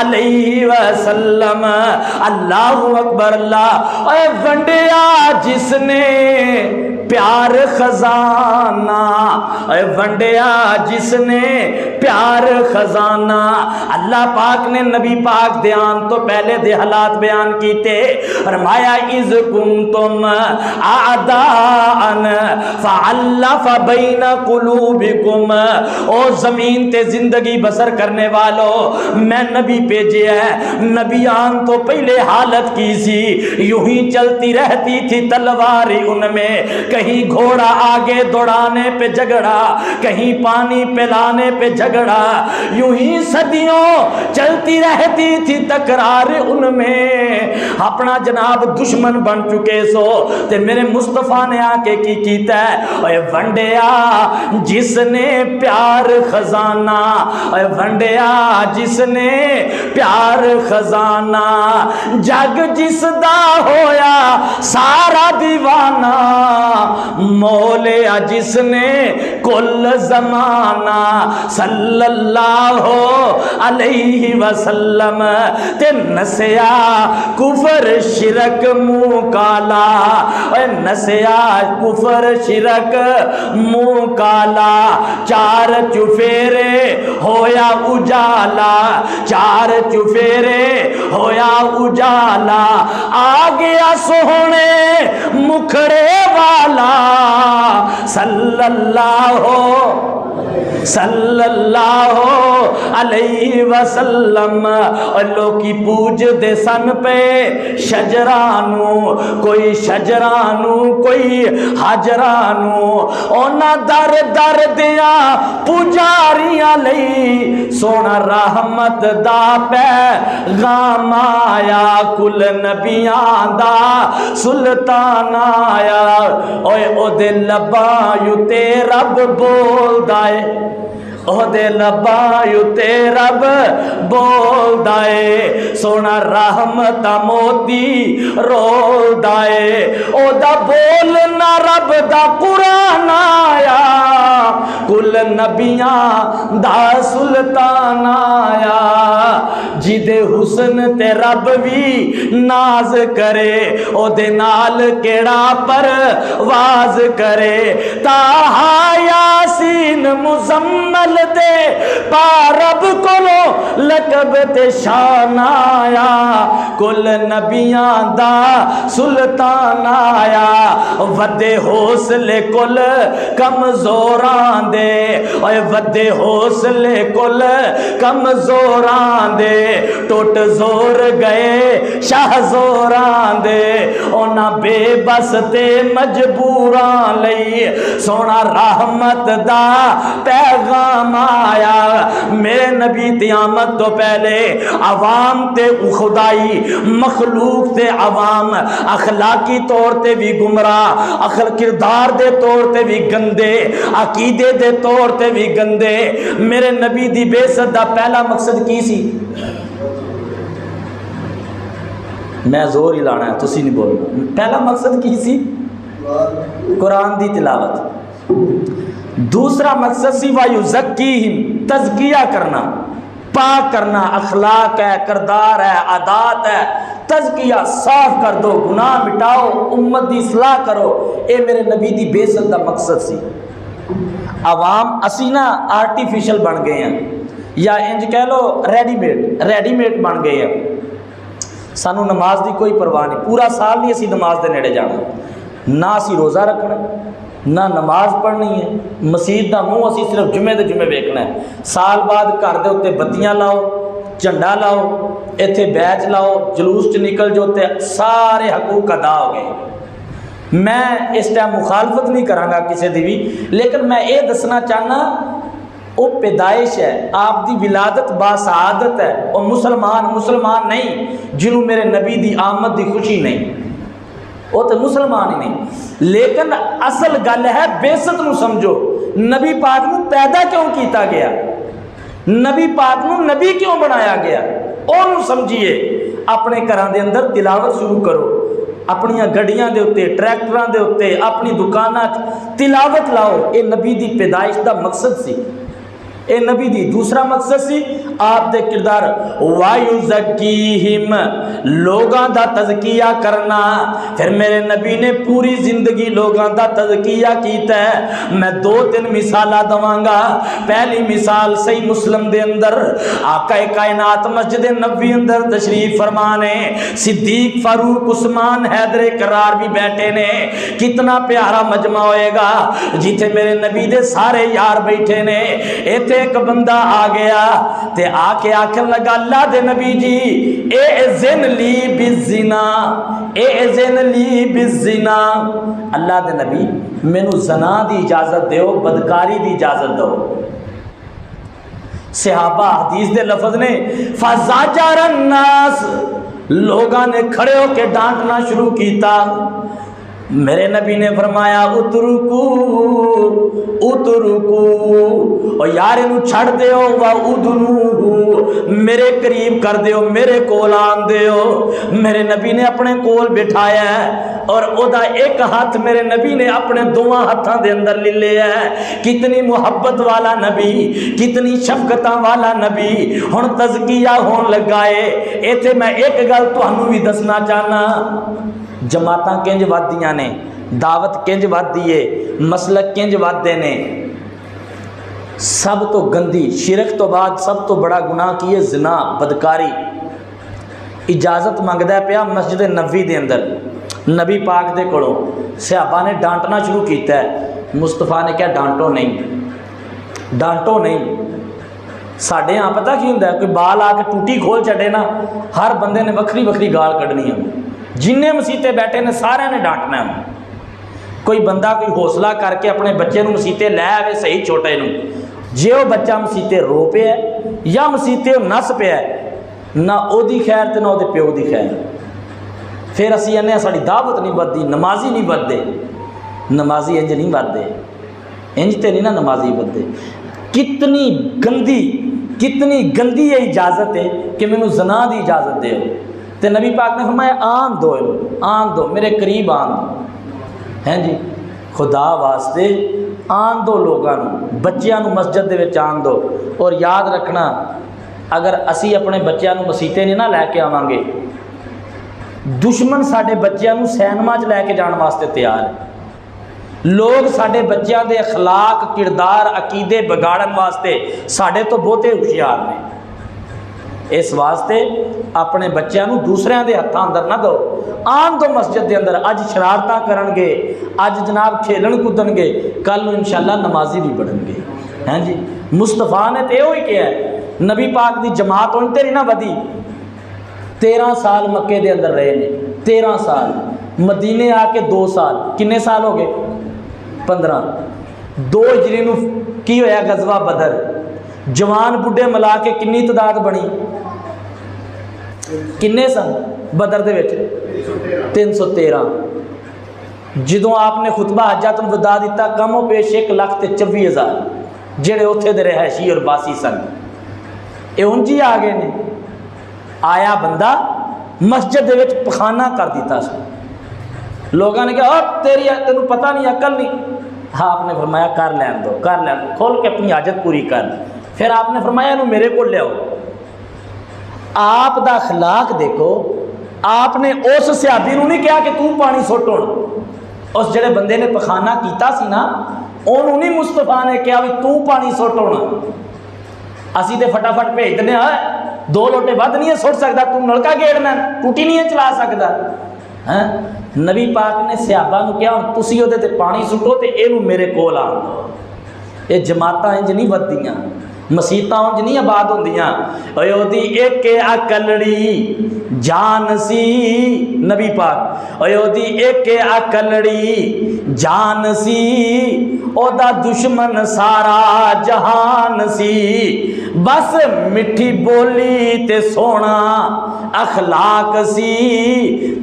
علیہ وسلم۔ اللہ اکبر اللہ۔ اے ونڈیا جس نے پیار خزانہ، اے ونڈیا جس نے پیار خزانہ۔ اللہ پاک نے نبی پاک دیان تو پہلے دے حالات بیان کیتے، فرمایا اذ کنتم اعداء فالف بین قلوبکم۔ او زمین تے زندگی بسر کرنے والو، میں نبی بھیجے ہے، نبی آن تو پہلے حالت کی سی، یوں ہی چلتی رہتی تھی تلواری ان میں، کہیں گھوڑا آگے دوڑانے پہ جھگڑا، کہیں پانی پلانے پہ جھگڑا، یوں ہی صدیوں چلتی رہتی تھی تکرار ان میں۔ اپنا جناب دشمن بن چکے سو تے میرے مصطفیٰ نے آ کے کی کیتا ہے، اے ونڈیا جس نے پیار خزانہ، اے ونڈیا جس نے پیار خزانہ، جگ جس دا ہویا سارا دیوانہ، مولیا جس نے کل زمانہ، صلی اللہ علیہ وسلم۔ تے نسیا کفر شرک منہ کالا، اے نسیا کفر شرک منہ کالا، چار چفیرے ہویا اجالا، چار چفیرے ہویا اجالا، آ گیا سونے مکھڑے والا، صلی اللہ علیہ وسلم۔ اللہ کی پوج دے سن پہ شجرانو، کوئی شجرانو کوئی حجرانو، اونا در در دیا پجاریاں لئی سونا رحمت دا پیغام آیا، کل نبیان دا سلطان آیا، اوے او دے لباں یو تے رب بول دائے، او دے لباں یو تے رب بول دائے، سونا رحمت موتی رول دائے، او دا بولنا رب دا قرآن آیا، کل نبیاں دا سلطان آیا جدے حسن تے رب بھی ناز کرے او دے نال کیڑا پرواز کرے تاہا یاسین مزمل دے پا رب کولو لقب تے شان آیا کل نبیاں دا سلطان آیا ودے حوصلے کل کمزوران دے اوے ودے حوصلے کل کمزوران دے ٹوٹ زور گئے شاہ زوران دے اونا بے بس تے مجبوران لئی سونا رحمت دا پیغام آیا میرے نبی قیامت تو پہلے عوام تے خدائی مخلوق تے عوام اخلاقی طور تے بھی گمراہ کردار دے طور تے بھی گندے عقیدے دے طور تے بھی گندے میرے نبی دی بعثت دا پہلا مقصد کی سی میں زور ہی لانا ہے تسی نہیں بولنا پہلا مقصد کی سی قرآن دی تلاوت دوسرا مقصد سی وَيُزَكِّيهِمْ تزکیہ کرنا پاک کرنا اخلاق ہے کردار ہے عادات ہے تزکیہ صاف کر دو گناہ مٹاؤ امت دی اصلاح کرو اے میرے نبی دی بعثت دا مقصد سی عوام اسی نا آرٹیفیشل بن گئے ہیں یا انج کہہ لو ریڈی میڈ بن گئے ہیں سانو نماز دی کوئی پرواہ نہیں پورا سال نہیں اسی نماز دے نیڑے جانا نہ اسی روزہ رکھنا نہ نماز پڑھنی ہے مسجد دا منہ اسی صرف جمعے دے جمعے ویکھنا ہے سال بعد گھر دے اوتے بتیاں لاؤ جھنڈا لاؤ ایتھے بیچ لاؤ جلوس چ نکل جو تے سارے حقوق ادا ہو گئے میں اس ٹائم مخالفت نہیں کراں گا کسی دی بھی لیکن میں یہ دسنا چاہنا وہ پیدائش ہے آپ دی ولادت باسعادت ہے اور مسلمان نہیں جنہوں میرے نبی دی آمد دی خوشی نہیں وہ تو مسلمان ہی نہیں لیکن اصل گل ہے بعثت نو سمجھو نبی پاک نو پیدا کیوں کیتا گیا نبی پاک نو نبی کیوں بنایا گیا اونوں سمجھیے اپنے گھراں دے اندر تلاوت شروع کرو اپنی گڈیاں دے اوتے ٹریکٹراں دے اوتے اپنی دکاناں تلاوت لاؤ اے نبی دی پیدائش دا مقصد سی اے نبی دی دوسرا مقصد سی آپ دے کردار وَيُزَكِّيهِمْ لوگاں دا تزکیہ کرنا پھر میرے نبی نے پوری زندگی لوگاں دا تزکیہ کیتا ہے میں 2-3 مثالہ دواں گا پہلی مثال صحیح مسلم دے اندر آقا کائنات مسجد نبوی اندر تشریف فرمانے صدیق فاروق عثمان حیدر کرار بھی بیٹھے نے کتنا پیارا مجمع ہوئے گا جیتے میرے نبی دے سارے یار بیٹھے نے ایتھے ایک بندہ آ گیا تے آ کے آکھن لگا اللہ دے نبی جی اذن لی بالزنا اذن لی بالزنا اللہ دے نبی مینوں زنا دی اجازت دیو بدکاری دی اجازت دو صحابہ حدیث دے لفظ نے فزاجر الناس لوگاں نے کھڑے ہو کے ڈانٹنا شروع کیتا میرے نبی نے فرمایا اترکو اور یار انہوں چھڑ دیو وَأُدْنُوهُ میرے قریب کر دیو میرے کول آن دیو میرے نبی نے اپنے کول بٹھایا ہے اور او دا ایک ہاتھ میرے نبی نے اپنے دوواں ہاتھاں دے اندر لے لیا ہے کتنی محبت والا نبی کتنی شفقتاں والا نبی ہن تزکیہ ہون لگائے ایتھے میں ایک گل تہانوں بھی دسنا چاہنا جماعتاں کنج ودیاں نے دعوت کنج ودی ہے مسلک کنج ودے نے سب تو گندی شرک تو بعد سب تو بڑا گناہ کیے زنا بدکاری اجازت مانگدا ہے پیا مسجد نبوی دے اندر نبی پاک دے کولوں صحابہ نے ڈانٹنا شروع کیتا ہے مصطفیٰ نے کہا ڈانٹو نہیں ساڈے ہاں پتہ کی ہوندا ہے کوئی بال آ کے ٹوٹی کھول چھڈے نا ہر بندے نے وکھری گال کڈنی ہے جنہیں مسیتے بیٹھے نے سارے نے ڈانٹنا ہے کوئی بندہ کوئی حوصلہ کر کے اپنے بچے نو مسیتے لے آوے صحیح چھوٹے نو جے وہ بچہ مسیتے رو پہ ہے یا مسیتے نس پہ ہے نہ او دی خیر تے نہ او دے پیو دی خیر پھر اسی انہیں ساڑی دعوت نہیں بدی نمازی نہیں بدے نمازی انج نہیں بدے انج تے نہیں نا نمازی بدے کتنی گندی یہ اجازت ہے کہ میں زنا دی اجازت دے تے نبی پاک نے فرمایا آن دو میرے قریب آن دو ہیں جی خدا واسطے آن دو لوگوں بچیاں مسجد دے وچ آن دو. اور یاد رکھنا اگر اسی اپنے بچیاں مسیتے نہیں نہ لے کے آواں گے دشمن ساڈے بچیاں سینما چ لے کے جان واسطے تیار ہے. لوگ ساڈے بچیاں دے اخلاق کردار عقیدے بگاڑن واسطے ساڈے تو بہتے ہوشیار نے. اس واسطے اپنے بچیاں دوسریاں دے ہتھاں اندر نہ دو. آن دو مسجد دے اندر. اج شرارتاں کرن گے, اج جناب کھیلن کودن گے, کل انشاءاللہ نمازی بھی بڑھن گے. ہاں جی مصطفیٰ نے تو یہ کیا ہے, نبی پاک دی جماعت ان تے نہیں نہ ودی. 13 سال مکے دے اندر رہے نے, 13 سال. مدینے آ کے 2 سال. کنے سال ہو گئے؟ 15. 2 ہجری نو کی ہویا غزوہ بدر. جوان بڈھے ملا کے کنی تعداد بنی؟ کنے سن بدر دے وچ؟ 313. جدوں آپ نے خطبہ حجۃ الوداع دیتا کم و بیش 1,24,000 جڑے اوتھے دے رہائشی اور باسی سن. اے انجی آ گئے نے. آیا بندہ مسجد دے وچ پخانہ کر دیتا سی. لوگوں نے کہا تیری تینوں پتہ نہیں عقل نہیں. ہاں آپ نے فرمایا کر لین دو, کر لین دو, کھول کے اپنی حاجت پوری کر. پھر آپ نے فرمایا انہوں میرے کو لیاؤ. آپ دا اخلاق دیکھو. آپ نے اس صحابی نو نہیں کہا کہ تو پانی سٹ ہون. اس جڑے بندے نے پخانہ کیتا سی نا انہوں نہیں مصطفیٰ نے کہا بھی تو پانی سٹ ہونا. اسی تے فٹافٹ بھیج دنے ہاں 2 لوٹے ود نہیں سٹ سکتا, تو نلکا گیڑنا ٹوٹی نہیں چلا سکتا. ہاں نبی پاک نے صحابہ نو کہا تسی اودے تے پانی سٹو تے اینو میرے کول آن دو. یہ جماعتاں انج نہیں ودیاں, مسیتاں انج نہیں آباد ہوندیاں. اودی ایک اکلڑی جان سی نبی پاک, اودی ایک اکلڑی جان سی, او دا دشمن سارا جہان سی. بس مٹھی بولی تے سونا اخلاق سی,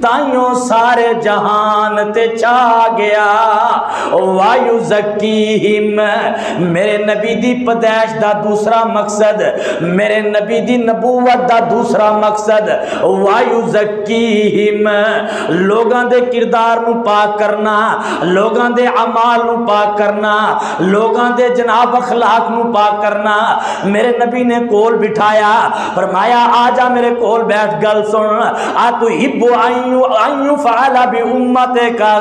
تائیوں سارے جہان تے چھا گیا. وایو زکیہم, میرے نبی دی پیدائش دا دوسرا مقصد, میرے نبی دی نبوت دا دوسرا مقصد وایو زکیہم, لوگاں دے کردار نو پاک کرنا, لوگاں دے اعمال نو پاک کرنا, لوگاں دے جناب اخلاق نو پاک کرنا. میرے نبی نے کول بٹھایا, فرمایا آ جا میرے کول بیٹھ, گل سن. آ تو ہبو آئیو فعلا بی امتے کا,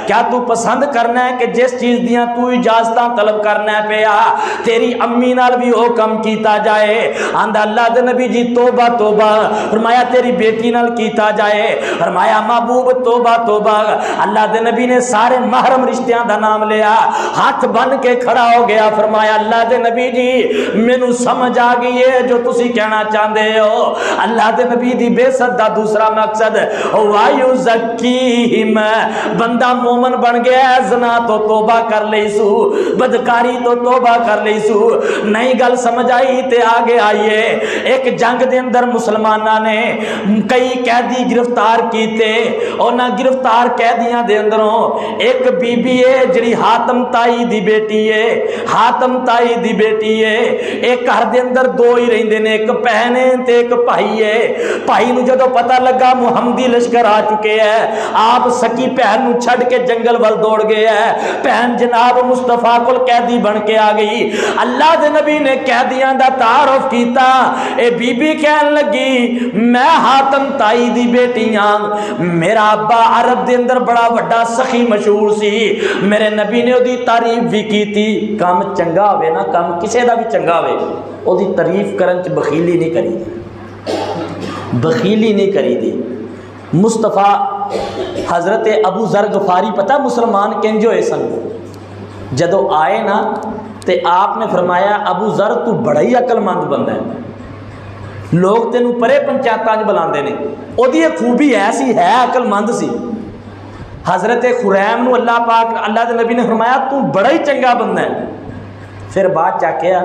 کیا تو پسند کرنا ہے کہ جس چیز دیاں تو اجازتاں طلب کرنا ہے پیا تیری امی نال بھی حکم کیتا جائے؟ آندہ اللہ دے نبی جی توبہ توبہ. فرمایا تیری بیٹی نال کیتا جائے؟ فرمایا محبوب توبہ توبہ. اللہ دے نبی نے سارے محرم رشتیاں دا نام لیا, ہاتھ بن کے کھڑا ہو گیا. فرمایا اللہ دے نبی جی مینوں سمجھ آ گئی ہے جو تسی کہنا چاہندے ہو. اللہ دے نبی دی بے ست دا دوسرا مقصد وایو زکیہم, بندہ مومن بن گیا, زنا تو توبہ کر لئی سو, بدکاری تو توبہ کر لئی سو. نئی گل سمجھ آئی تے آگے آئیے. ایک جنگ دے اندر مسلمانہ نے کئی قیدی گرفتار کیتے. اونا گرفتار قیدیاں دے اندروں ایک بی بی ہے جڑی حاتم تائی دی بیٹی ہے, حاتم تائی دی بیٹی ہے. ایک گھر دے اندر 2 ہی رہندے نے, ایک بہن ہے تے ایک بھائی ہے. بھائی نو جدوں پتہ لگا محمدی لشکر آ چکے ہیں, آپ سکی بہن نو چھڈ کے جنگل ول دوڑ گئے ہیں. بہن جناب مصطفیٰ کول قیدی بن کے آ گئی. اللہ دے نبی نے قیدیاں دا تعارف کیتا. اے بی بی کہن لگی میں حاتم تائی دی بیٹی ہاں, میرا ابا عرب دے اندر بڑا وڈا سخی مشہور سی. میرے نبی نے اودی تعریف بھی کیتی. کام چنگا ہوئے نا, کام کسے دا بھی چنگا ہوئے, اودی تعریف کرن چ بخیلی نہیں کری دی, بخیلی نہیں کری دی. مصطفیٰ حضرت ابو ذر غفاری پتہ مسلمان کنج ہوئے سن. جدو آئے نا تے آپ نے فرمایا ابو ذر تو بڑا ہی عقل مند بندہ ہے, لوگ تینوں پرے پنچایتاں وچ بلاندے نے. اودی یہ خوبی ایسی ہے, عقل مند سی. حضرت خریم نو اللہ پاک اللہ دے نبی نے فرمایا تو بڑا ہی چنگا بندہ ہے. پھر بات چاکیا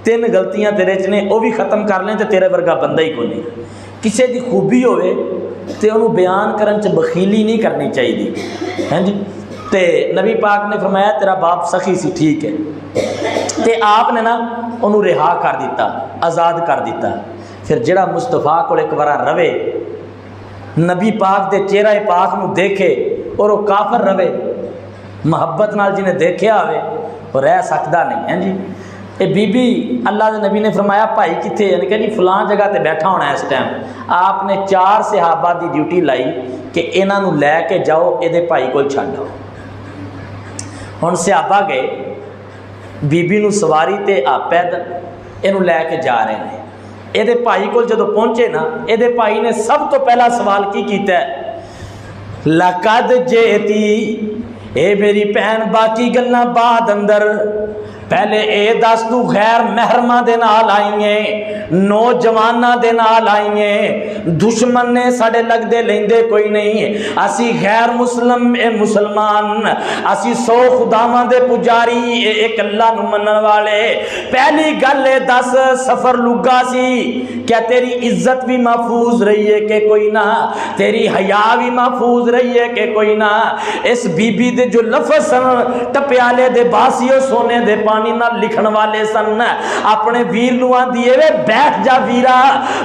3 غلطیاں تیرے چ نے, وہ بھی ختم کر لیں تے تیرے ورگا بندہ ہی کوئی نہیں. کسے دی خوبی ہوئے تے انہوں بیان کرن چ بخیلی نہیں کرنی چاہیے. ہاں جی, تے نبی پاک نے فرمایا تیرا باپ سخی سی, ٹھیک ہے. تے آپ نے نا انہوں رہا کر دیتا, آزاد کر دیتا. پھر جڑا مصطفیٰ کو ایک بار روے, نبی پاک دے چہرہ پاک نو دیکھے اور وہ کافر روے, محبت نال جنہیں دیکھیا ہوئے وہ رہ سکتا نہیں ہے جی۔ یہ بی بی اللہ کے نبی نے فرمایا بھائی کتنے، یعنی کہ جی فلاں جگہ تے بیٹھا ہونا ہے اس ٹائم۔ آپ نے 4 صحابہ دی ڈیوٹی لائی کہ انہوں لے کے جاؤ یہ بھائی کو چھڈ آؤ۔ ہن صحابہ گئے، بی بی نو سواری تے آپ پیدل یہ لے کے جا رہے ہیں۔ یہ بھائی کو جدو پہنچے نا، یہ بھائی نے سب تو پہلا سوال کی کیتا ہے، لقد جیتی، اے میری بہن باقی گلاں بعد اندر، پہلے اے دس تو غیر محرمہ دے نال آئیے، نوجوانہ دے نال آئیے، دشمن نے ساڑے لگ دے لیندے کوئی نہیں، اسی غیر مسلم اے مسلمان، اسی 100 خداواں دے پجاری اے ایک اللہ نو منن والے۔ پہلی گل اے 10 سفر لگا سی، کیا تیری عزت بھی محفوظ رہی ہے کہ کوئی نہ، تیری حیا بھی محفوظ رہی ہے کہ کوئی نہ۔ اس بی بی دے جو لفظ سن ٹپیالے دے باسیو سونے دے پانی نہ لکھن والے سن، اپنے ویر نو آندیے وے بیٹھ جا ویرا،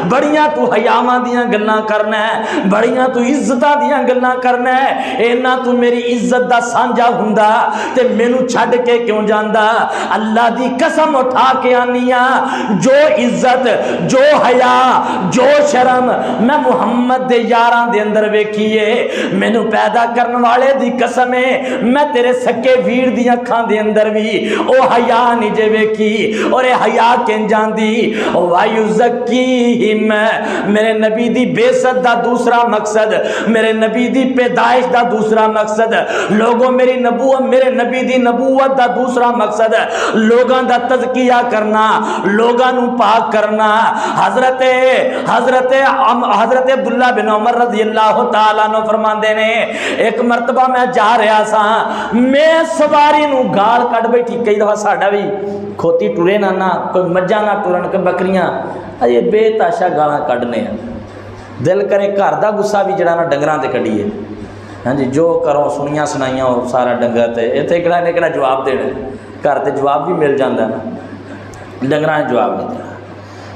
بڑیاں تو حیاواں دیاں گلاں کرنا ہے، بڑیاں تو عزتاں دیاں گلاں کرنا ہے، اینا تو میری عزت دا سانجا ہوندا تے مینوں چھڈ کے کیوں جاندا؟ اللہ دی قسم اٹھا کے آنیاں، جو عزت، جو حیا، جو شرم میں محمد دے یاراں دے اندر ویکھیے، مینوں پیدا کرن والے دی قسم ہے میں تیرے سکے ویر دی اکھاں دے اندر بھی او حیا نہیں جے ویکھی، اور اے حیا کیں جاندی وَيُزَكِّيهِمْ، میرے نبی دی بے ست دا دوسرا مقصد، میرے نبی دی پیدائش دا دوسرا مقصد، لوگوں میری نبوت، میرے نبی دی نبوت دا دوسرا مقصد لوگاں دا تزکیہ کرنا، لوگاں نو پاک کرنا۔ حضرت عبداللہ بن عمر رضی اللہ تعالیٰ عنہ فرماندے نے، ایک مرتبہ میں جا رہا سا، میں سواری نو گال کٹ بیٹھی، کئی دفعہ ساڈا بھی کھوتی ٹرے نہ کوئی مجھا نہ ٹرن کے بکریاں اے بے تاشا گالاں کڈنے ہیں، دل کرے گھر دا غصہ بھی جڑا نا ڈنگراں تے کڈیے، ہاں جی جو کرو سنیاں سنائیاں اور سارا ڈنگر تے ایتھے کہڑا نے کہڑا جواب دینا، گھر تے جواب بھی مل جاندا ہے نا، ڈنگراں نے جواب نہیں دینا۔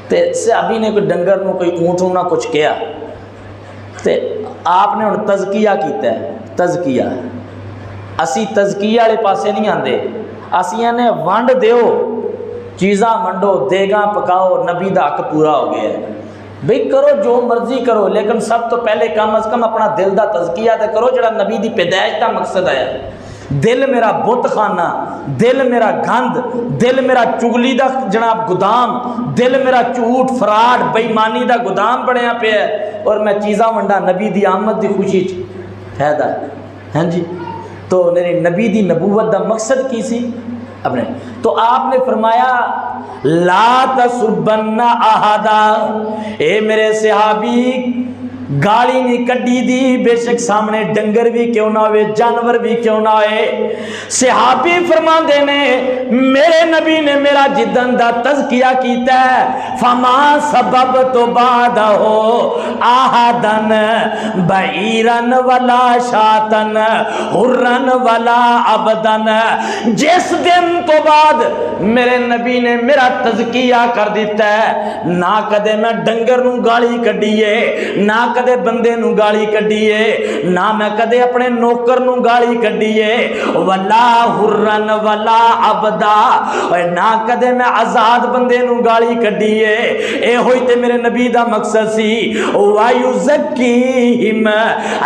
تے صحابی نے کوئی ڈنگر نو کوئی اونٹ نو نہ کچھ کیا تے آپ نے ہن تزکیہ کیتا ہے، تزکیہ اسی تزکیہ والے پاسے نہیں آندے، اسیاں نے ونڈ دیو، چیزاں منڈو، دیگاں پکاؤ، نبی دا حق پورا ہو گیا ہے، بھئی کرو جو مرضی کرو، لیکن سب تو پہلے کم از کم اپنا دل دا تزکیہ تے کرو جڑا نبی دی پیدائش دا مقصد ہے۔ دل میرا بت خانہ، دل میرا گند، دل میرا چگلی دا جناب گدام، دل میرا جھوٹ فراڈ بےایمانی دا گدام بنیا پیا ہے، اور میں چیزاں ونڈا نبی دی آمد دی خوشی چ فائدہ ہے، ہاں جی۔ تو میرے نبی دی نبوت دا مقصد کی سی اپنے، تو آپ نے فرمایا لا تسبن احدا، اے میرے صحابی گالی نہیں کڈی دی، بے شک سامنے ڈنگر بھی کیوں نہ ہوئے، جانور بھی کیوں نہ ہوئے۔ صحابی فرماندے نے میرے نبی نے میرا جدن دا تزکیہ کیتا ہے، فما سبب تو بعد ہو آہدن بعیرن ولا شاتن حرن ولا عبدن، جس دن تو بعد میرے نبی نے میرا تزکیہ کر دیتا ہے، نہ کدے میں ڈنگر نو گالی کڈیے، نہ کدے بندے نو گالی کڈیے، نہ میں کدے اپنے نوکر نو گالی کڈیے، ولا حرن ولا عبدا، اور نہ کدے میں آزاد بندے نو گالی کڈیے۔ اے ہوئی تے میرے نبی دا مقصد سی۔ وَيُزَكِّيهِمْ،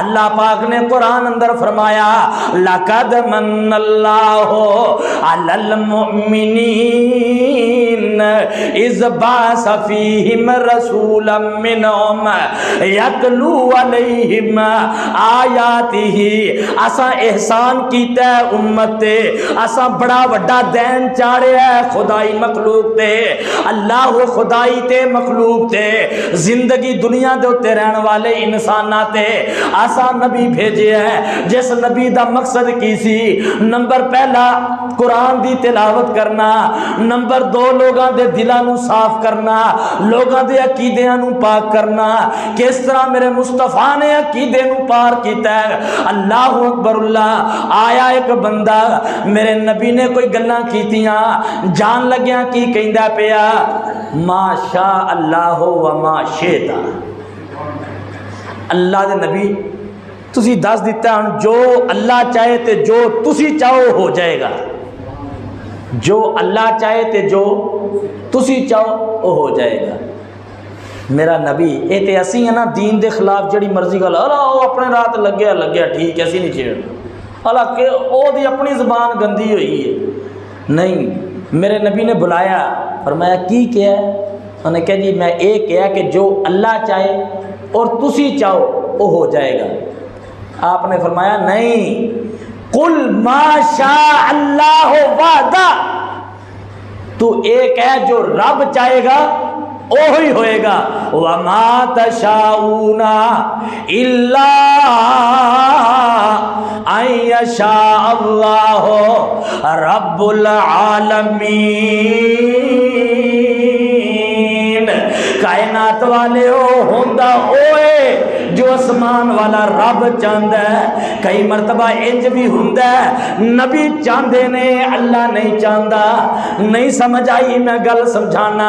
اللہ پاک نے قرآن اندر فرمایا لَقَدْ مَنَّ اللَّهُ عَلَى الْمُؤْمِنِينَ إِذْ بَعَثَ فِيهِمْ رَسُولًا مِّنْهُمْ یتلو علیہم آیاتہ، اساں احسان کیتا ہے امت تے، اساں بڑا وڈا دین چاڑیا ہے خدائی مخلوق تے، اللہ خدائی تے مخلوق تے، زندگی دنیا دے تے رہن والے انساناں تے اساں نبی بھیجے ہیں، جس نبی دا مقصد کی سی، نمبر پہلا قرآن دی تلاوت کرنا، نمبر 2 لوگاں دے دلاں نو صاف کرنا، لوگاں دے عقیدیاں نو پاک کرنا۔ کس طرح میرے مصطفیٰ نے عقیدے نو پار کیتا ہے، اللہ اکبر اللہ۔ آیا ایک بندہ میرے نبی نے کوئی گلاں کیتیاں، جان لگیاں کی کہندا پیا، ما شاء اللہ و ما شئت، اللہ دے نبی تسی دس دیتا ہوں جو اللہ چاہے تے جو تسی چاہو ہو جائے گا، جو اللہ چاہے تے جو تسی چاہو وہ ہو جائے گا۔ میرا نبی اے تے اسی ہیں نا دین دے خلاف جڑی مرضی گل اللہ اپنے رات لگیا ٹھیک ہے اسی نہیں چھیڑنا، حالانکہ او دی اپنی زبان گندی ہوئی ہے۔ نہیں، میرے نبی نے بلایا، فرمایا کی کیا ہے؟ انہوں نے کہا جی میں ایک کیا کہ جو اللہ چاہے اور تسی چاہو وہ ہو جائے گا۔ آپ نے فرمایا نہیں، قل ما شاء اللہ وحدہ، تو ایک ہے جو رب چاہے گا وہی ہوئے گا، وما تشاؤون الا ان یشاء اللہ رب العالمین۔ کائنات والے ہوندا اوے جو اسمان والا رب چاہتا ہے، کئی مرتبہ انج بھی ہوندا ہے نبی چاہتے نے اللہ نہیں چاہتا۔ نہیں سمجھ آئی میں گل سمجھانا۔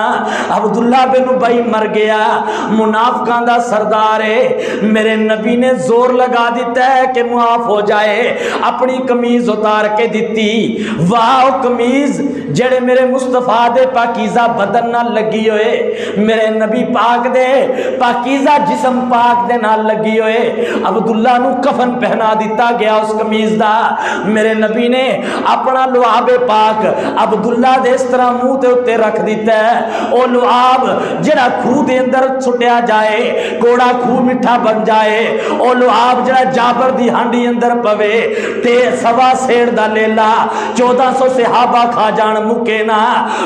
عبداللہ بن ابی مر گیا، منافقاں دا سردار ہے، میرے نبی نے زور لگا دیتا ہے کہ معاف ہو جائے، اپنی قمیض اتار کے دیتی۔ واہ قمیض جڑے میرے مصطفیٰ دے پاکیزہ بدن نہ لگی ہوئے، میرے نبی پاک دے پاکیزہ جسم پاک دے نال لگی ہوئے، عبداللہ نو کفن پہنا دیتا گیا اس قمیض دا۔ میرے نبی نے اپنا لعاب پاک عبداللہ دے اس طرح منہ تے اتے رکھ دیتا ہے، او لعاب جڑا کھو دے اندر چھٹیا جائے، کوڑا کھو مٹھا بن جائے، او لعاب جڑا جابر دی ہانڈی اندر پوے تے سوا سیڑ دا لیلا 1400 صحابہ کھا جان مکے نا۔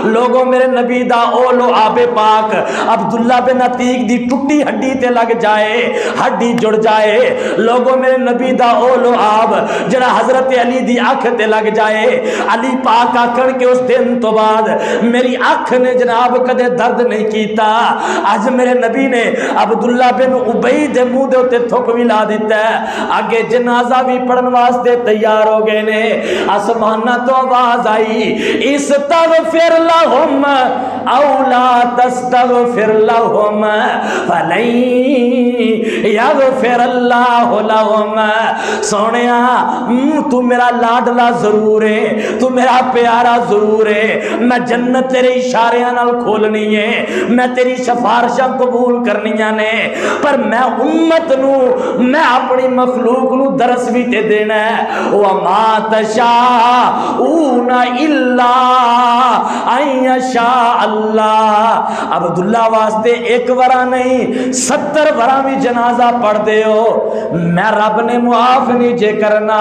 لوگوں میرے نبی دا او لعاب پاک عبداللہ بن عتیق دی ٹوٹی ہڈی تے لگ جائے، ہڈی جڑ جائے۔ لوگوں میرے نبی دا او لعاب جڑا حضرت علی دی آنکھ تے لگ جائے، علی پاک آکھن کے اس دن تو بعد میری آنکھ نے جناب کدے درد نہیں کیتا۔ آج میرے نبی نے عبداللہ بن ابی دے منہ دے اتے تھک بھی لا دیتا ہے۔ آگے جنازہ بھی پڑھن واسطے تیار ہو گئے نے، آسمانہ تو آواز آئی استغفر لہم او لا تستغفر لہم فلن یغفر اللہ لہم۔ سونیا تو میرا لاڈلا ضرور ہے، تو میرا پیارا ضرور ہے، میں جنت تیرے اشاریاں نال کھولنی ہے، میں تیری سفارشاں قبول کرنیاں نے، پر میں امت نو میں اپنی مخلوق نو درس بھی تے دینا ہے۔ وما تشاءون الا ان یشاء اللہ۔ عبداللہ واسطے ایک ورا نہیں 70 ورا بھی جنازہ پڑھ دے ہو، میں رب نے معاف نہیں جے کرنا۔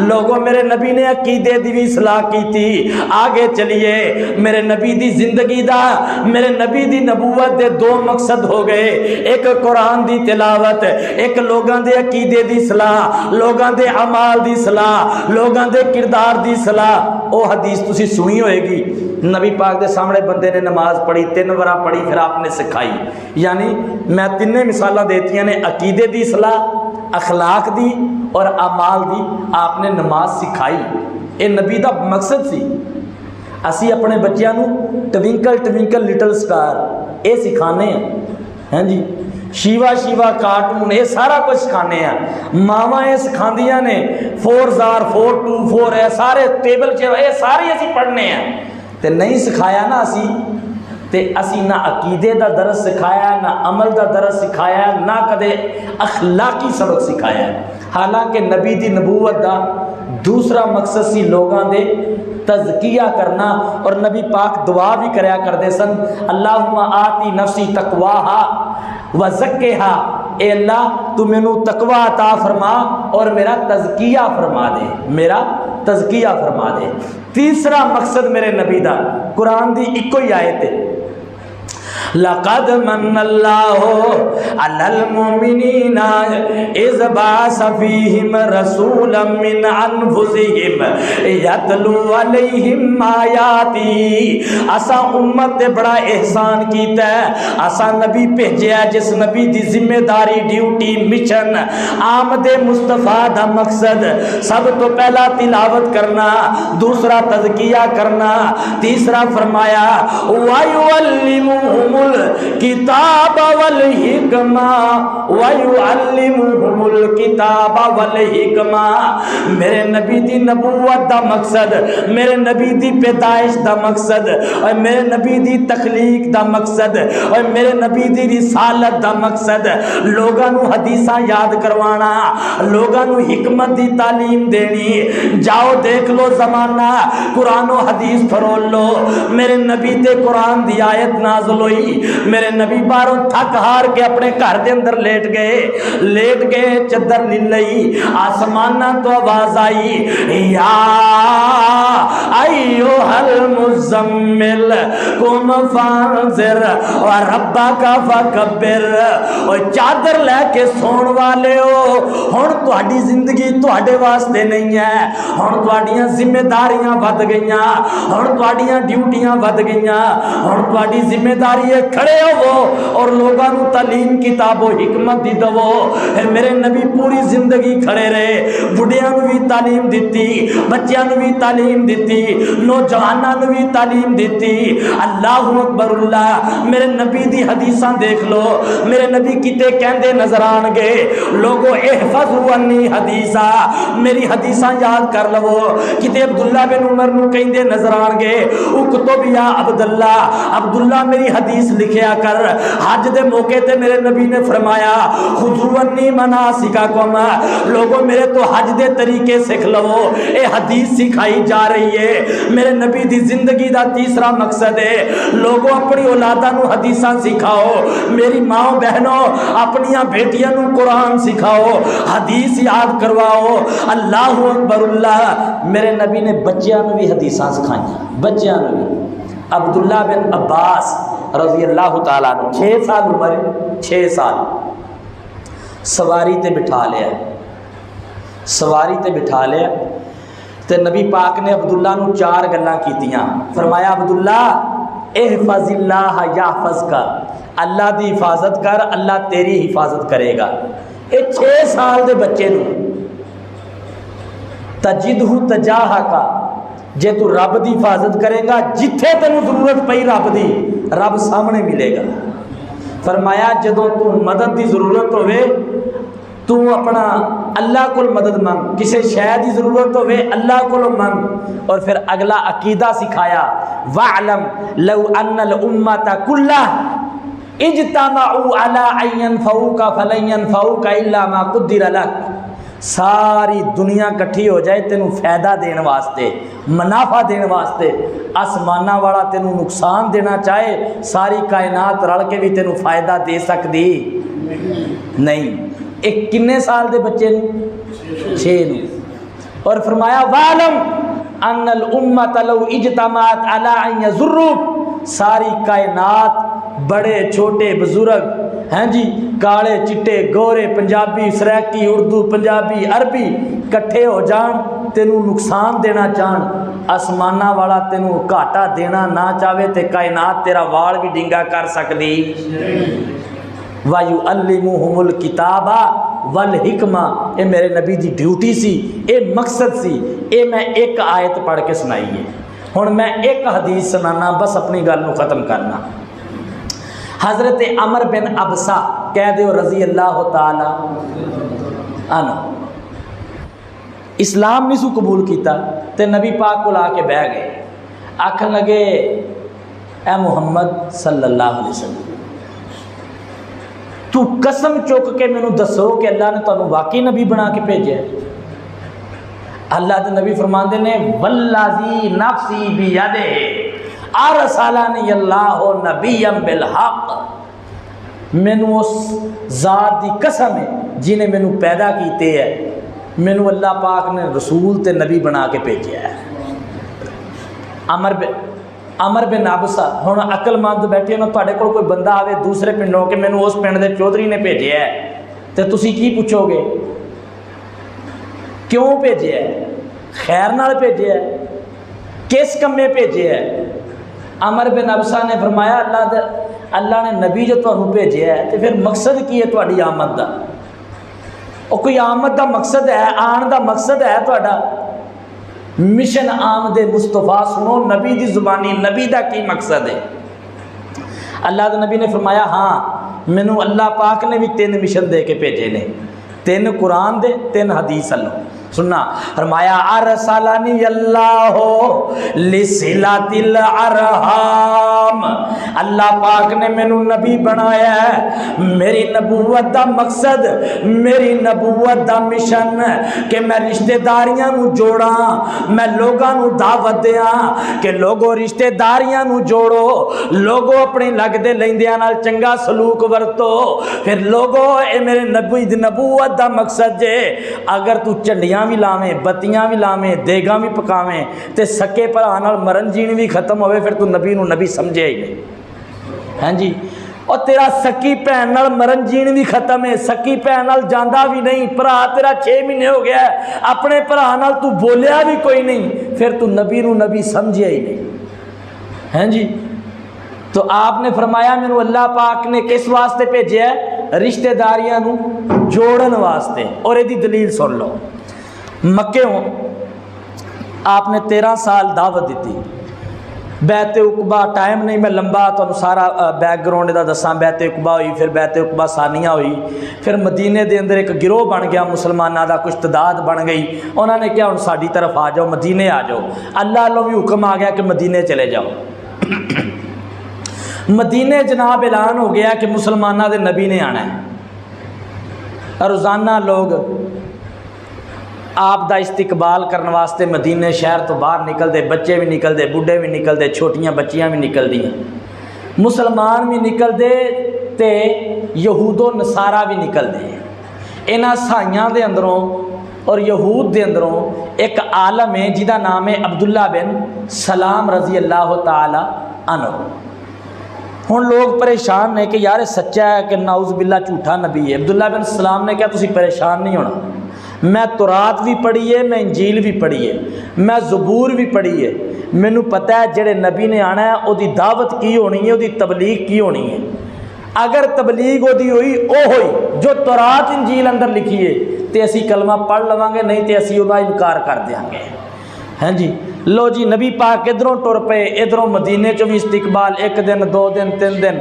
لوگوں میرے نبی نے عقیدے دی بھی اصلاح کی تھی۔ آگے چلیے، میرے نبی دی زندگی دا، میرے نبی دی نبوت دے دو مقصد ہو گئے، ایک قرآن دی تلاوت، ایک لوگاں دے عقیدے دی اصلاح، لوگاں دے اعمال دی اصلاح، لوگاں دے کردار دی اصلاح۔ او حدیث تسی سنی ہوئے گی، نبی پاک دے سامنے بندے نے نماز پڑھی 3 ورا پڑھی پھر آپ نے سکھائی۔ یعنی میں 3 مثالہ دیتی ہیں نے، عقیدے دی اصلاح، اخلاق دی اور اعمال دی، آپ نے نماز سکھائی۔ اے نبی دا مقصد سی۔ اسی اپنے بچیاں نو ٹوینکل ٹوینکل لٹل سٹار اے سکھانے ہیں، ہاں جی، شیوا شیوا کارٹون یہ سارا کچھ سکھانے ہیں۔ ماواں یہ سکھاندیاں نے 4 4 2 4 یہ سارے ٹیبل یہ سارے اسی پڑھنے ہیں، تے نہیں سکھایا نا اسی تے اسی نہ عقیدے دا درس سکھایا، نہ عمل دا درس سکھایا، نہ کدے اخلاقی سبق سکھایا۔ حالانکہ نبی دی نبوت دا دوسرا مقصد سی لوگاں دے تزکیہ کرنا، اور نبی پاک دعا بھی کریا کردے سن، اللہم آتی نفسی تقواہا وزکیہا، اے اللہ تو مینو تقوی عطا فرما اور میرا تزکیہ فرما دے، میرا تزکیہ فرما دے۔ تیسرا مقصد میرے نبی دا قرآن دی ایک ہی آیت ہے، لقد من اللہ علی المؤمنین اذ بعث فیہم رسولا من انفسہم یتلو علیہم آیاتی۔ اسا امت تے بڑا احسان کیتا ہے، اسا نبی بھیجیا جس نبی دی ذمہ داری، ڈیوٹی، مشن، آمد مصطفیٰ دا مقصد سب تو پہلا تلاوت کرنا، دوسرا تزکیہ کرنا، تیسرا فرمایا وَيُعَلِّمُهُمُ الکتاب والحکمہ ویعلمہم الکتاب والحکمہ۔ میرے نبی دی نبوت دا مقصد، میرے نبی دی پیدائش دا مقصد، اور میرے نبی دی تخلیق دا مقصد، اور میرے نبی دی رسالت دا مقصد لوگاں نو حدیثاں یاد کروانا، لوگاں نو حکمت دی تعلیم دینی۔ جاؤ دیکھ لو زمانہ قرآن و حدیث فرول لو، میرے نبی تے قرآن دی آیت نازل ہوئی، میرے نبی باروں تھک ہار کے اپنے گھر دے اندر لیٹ گئے چادر لے لئی، آسمانہ تو آواز آئی یا ایھا المزمل قم فانذر وربک فکبر۔ اور چادر لے کے سون والے ہو، ہن تہاڈی زندگی تہاڈے واسطے نہیں ہے، ہن تہاڈیاں ذمہ داریاں ود گئیاں، ہن تہاڈیاں ڈیوٹیاں ود گئیاں، ہن تہاڈی ذمہ داری ہے کھڑے ہو اور لوگاں نو تعلیم کتاب و حکمت دی دو۔ میرے نبی پوری زندگی کھڑے رہے، بڑھیاں نو بھی تعلیم دیتی، بچیاں نو بھی تعلیم دیتی، نوجواناں نو بھی تعلیم دیتی۔ اللہ اکبر اللہ۔ میرے نبی دی حدیثاں دیکھ لو، میرے نبی کتے کہندے نظر آن گے لوگو احفظوا انی حدیثا، میری حدیثاں یاد کر لو۔ کتے عبداللہ بن عمر نو کہندے نظر آن گے اکتب یا عبداللہ، عبداللہ میری حدیث لکھیا کر۔ حج دے موقع تے میرے نبی نے فرمایا خذوا انی مناسککم، لوگو میرے تو حج دے طریقے سکھ لو، اے حدیث سکھائی جا رہی ہے۔ میرے نبی دی زندگی دا تیسرا مقصد ہے لوگو اپنی اولاداں نو حدیثاں سکھاؤ، میری ماں بہنوں اپنیاں بیٹیاں نو قرآن سکھاؤ، حدیث یاد کرواؤ۔ اللہ اکبر اللہ۔ میرے نبی نے بچیاں نو بھی حدیثاں سکھائیاں، بچیاں نو بھی۔ عبداللہ بن عباس رضی اللہ تعالیٰ عنہ 6 سال عمر، 6 سال سواری تے بٹھا لیا، سواری تے بٹھا لیا تے نبی پاک نے عبداللہ نو 4 گلاں کیتیاں۔ فرمایا عبداللہ احفظ اللہ یحفظک، اللہ دی حفاظت کر اللہ تیری حفاظت کرے گا۔ اے 6 سال دے بچے نو تجدہ تجاہک، جے تو رب دی حفاظت کرے گا جتھے تینوں ضرورت پئی رب دی، رب سامنے ملے گا۔ فرمایا جدوں تو مدد دی ضرورت ہوئے تو اپنا اللہ کو مدد مانگ، کسی شے دی ضرورت ہوئے اللہ کو مانگ۔ اور پھر اگلا عقیدہ سکھایا وَاعْلَمْ لَوْ أَنَّ الْأُمَّةَ كُلَّهَا اجتمعوا على ان ينفعوك فلن ينفعوك الا ما قدر لك، ساری دنیا کٹھی ہو جائے تینوں فائدہ دین واسطے، منافع دین واسطے، آسمانہ والا تینوں نقصان دینا چاہے ساری کائنات رل کے بھی تینوں فائدہ دے سکتی نہیں۔ ایک کنے سال دے بچے نے 6 نے۔ اور فرمایا وَاعْلَمْ أَنَّ الْأُمَّةَ لَوْ اجْتَمَعَتْ عَلَىٰ أَن يَضُرُّوكَ، ساری کائنات بڑے چھوٹے بزرگ ہیں جی، کالے چٹے گورے، پنجابی سرائکی اردو پنجابی عربی کٹھے ہو جان تینوں نقصان دینا چاہن، آسمانہ والا تینوں گھاٹا دینا نہ چاہے تے کائنات تیرا وال بھی ڈنگا کر سکتی۔ وَيُعَلِّمُهُمُ الْكِتَابَ وَالْحِکْمَةَ، اے میرے نبی دی ڈیوٹی سی، اے مقصد سی۔ اے میں ایک آیت پڑھ کے سنائی ہے، ہن میں ایک حدیث سنانا، بس اپنی گل نو ختم کرنا۔ حضرت عمر بن ابسہ کہہ دیو رضی اللہ تعالی عنہ، اسلام نہیں سو قبول کیتا تے نبی پاک کو لا کے بہ گئے، آکھن لگے اے محمد صلی اللہ علیہ وسلم تو قسم چک کے مینوں دسو کہ اللہ نے تانوں واقعی نبی بنا کے بھیجا ہے؟ اللہ دے نبی فرماندے نے والذی نفسی بیدہ ارسلنی اللہ نبیا بالحق، مینوں اس ذات دی قسم ہے جنہیں مینوں پیدا کیتے ہے، مینوں اللہ پاک نے رسول تے نبی بنا کے بھیجا ہے۔ عمر بن ابسہ، ہن عقل مند بیٹھے نا، تواڈے کول کوئی بندہ آوے دوسرے پنڈوں کہ مینوں اس پنڈ دے چودھری نے بھیجا ہے تے تسی کی پوچھو گے؟ کیوں بھیجا ہے؟ خیر نال بھیجا ہے؟ کس کمے بھیجا ہے؟ عمر بن ابسہ نے فرمایا اللہ نے نبی جو تانوں بھیجا ہے تے پھر مقصد کی ہے تہاڈی آمد دا؟ او کوئی آمد دا مقصد ہے، آن دا مقصد ہے تہاڈا؟ مشن آمد مصطفیٰ سنو، نبی دی زبانی نبی دا کی مقصد ہے؟ اللہ کے نبی نے فرمایا ہاں مینوں اللہ پاک نے بھی 3 مشن دے کے بھیجے نے، 3 قرآن دے 3 حدیث اللہ سننا۔ فرمایا ارسلنی اللہ لصلۃ الارحام، اللہ پاک نے مینوں نبی بنایا ہے، میری نبوت دا مقصد، میری نبوت دا مشن کہ میں رشتہ داریاں نو جوڑاں، میں لوگاں نو دعوت دیاں کہ لوگو رشتہ داریاں نو جوڑو، لوگو اپنے لگدے لیندیاں نال چنگا سلوک ورتو، پھر لوگو اے میرے نبوت دا مقصد جے اگر تو چنڈیاں بھی لاویں، بتیاں بھی لاویں، دیگاں بھی پکاویں تے سکے بھرا نال مرن جین بھی ختم ہوئے، پھر تو نبی نو نبی سمجھے ہی نہیں۔ ہاں جی، اور تیرا سکی بھین نال مرن جین بھی ختم ہے، سکی بھین نال جاندا بھی نہیں، بھرا تیرا 6 مہینے ہو گیا ہے اپنے بھرا نال تو بولیا بھی کوئی نہیں، پھر تو نبی نو نبی سمجھے ہی نہیں۔ ہاں جی، تو آپ نے فرمایا مینوں اللہ پاک نے کس واسطے بھیجیا ہے؟ رشتہ داریاں نو جوڑن واسطے۔ اور یہ دلیل سن لو، مکے ہوں آپ نے 13 سال دعوت دیتی، بیعت عقبہ ٹائم نہیں میں لمبا تو سارا بیک گراؤنڈ دا دساں، بیعت عقبہ ہوئی، پھر بیعت عقبہ ثانیہ ہوئی، پھر مدینے دے اندر ایک گروہ بن گیا مسلمانوں دا، کچھ تعداد بن گئی، انہوں نے کیا ہن ساڈی طرف آ جاؤ، مدینے آ جاؤ، اللہ والوں بھی حکم آ گیا کہ مدینے چلے جاؤ۔ مدینے جناب اعلان ہو گیا کہ مسلمانوں دے نبی نے آنا ہے، روزانہ لوگ آپ دا استقبال کرنے واسطے مدینے شہر تو باہر نکل دے، بچے بھی نکل دے، بڈھے بھی نکل دے، چھوٹیاں بچیاں بھی نکل دیاں، مسلمان بھی نکل دے تے یہود و نصارہ بھی نکل دے۔ انہاں سائیاں دے اندروں اور یہود دے اندروں ایک عالم ہے جہدا نام ہے عبداللہ بن سلام رضی اللہ تعالی عنہ۔ ہن لوگ پریشان نے کہ یار سچا ہے کہ نعوذ باللہ جھوٹا نبی ہے۔ عبداللہ بن سلام نے کہا تسی پریشان نہیں ہونا، میں تورات بھی پڑھی ہے، میں انجیل بھی پڑھی ہے، میں زبور بھی پڑھی ہے، مینوں پتہ ہے جڑے نبی نے آنا ہے او دی دعوت کی ہونی ہے، او دی تبلیغ کی ہونی ہے۔ اگر تبلیغ او دی ہوئی او ہوئی جو تورات انجیل اندر لکھی ہے تے اسی کلمہ پڑھ لواں گے، نہیں تے اسی اوندا انکار کر دیاں گے۔ ہاں جی، لو جی نبی پاک ادھروں ٹر پے، ادھروں مدینے چوں بھی استقبال، 1 دن 2 دن 3 دن،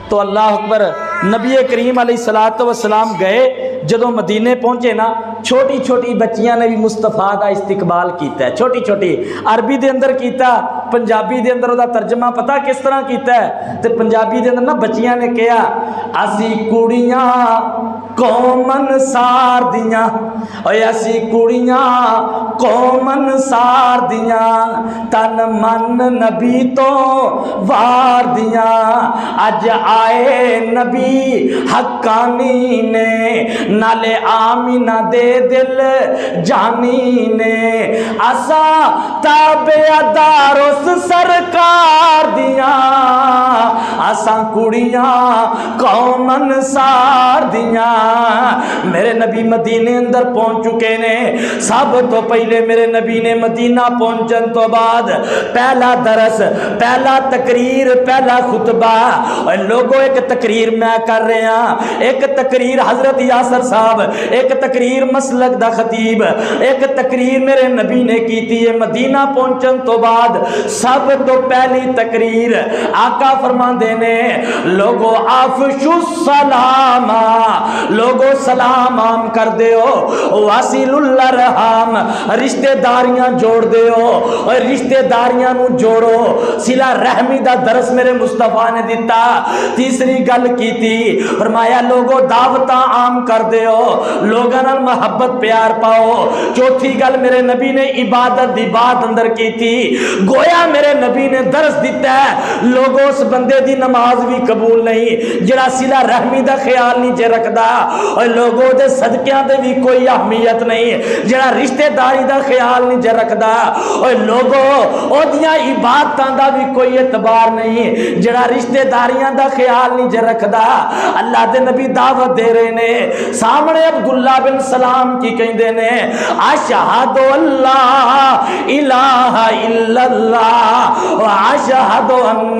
تو اللہ اکبر نبی کریم علیہ الصلوۃ والسلام گئے، جدوں مدینے پہنچے نا چھوٹی چھوٹی بچیاں نے بھی مصطفیٰ دا استقبال کیتا ہے، چھوٹی چھوٹی عربی دے اندر کیتا، پنجابی دے اندر دا ترجمہ پتہ کس طرح کیتا ہے؟ تے پنجابی دے اندر نا بچیاں نے کہا اسی کڑیاں قومن سار دیاں، اوے اسی کڑیاں قومن سار دیاں، تن من نبی تو وار دیاں، اج آئے نبی حقانی نے، نالے آمینہ دے دل جانی نے، اسا تابعدار اس سرکار دیاں، اسا کڑیاں قومن سار دیاں۔ میرے نبی مدینے اندر پہنچ چکے نے، سب تو پہلے میرے نبی نے مدینہ پہنچن تو بعد پہلا درس، پہلا تقریر، پہلا خطبہ، اور لوگوں ایک تقریر میں کر رہے ہیں، ایک تقریر حضرت یاسر صاحب، ایک تقریر مسلک دا خطیب، ایک تقریر میرے نبی نے کی تھی مدینہ پہنچن تو بعد۔ سب تو پہلی تقریر آقا فرماندے نے لوگو افشو السلام، لوگو سلام عام کر دیو، واصل الارحام، رشتہ داریاں جوڑ دیو، اور رشتہ داریاں نو جوڑو، صلہ رحمی دا درس میرے مصطفیٰ نے دیتا۔ تیسری گل کی تھی فرمایا لوگو دعوتاں عام کر دیو، لوگاں نال محبت پیار پاؤ۔ چوتھی گل میرے نبی نے عبادت دی بات اندر کی تھی، گویا میرے نبی نے درس دیتا ہے لوگو اس بندے دی نماز بھی قبول نہیں جڑا صلہ رحمی دا خیال نہیں جے رکھدا، اور لوگو دے صدقیاں دے بھی کوئی اہمیت نہیں جڑا رشتہ داری دا خیال نہیں جے رکھدا، اور لوگو او دیاں عبادتاں دا بھی کوئی اعتبار نہیں جڑا رشتہ داریاں دا خیال نہیں جے رکھدا۔ اللہ دے نبی دعوت دے رہے نے، سامنے عبداللہ بن سلام کی کہندے نے اشہد اللہ الہ الا اللہ و اشہد ان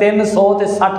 360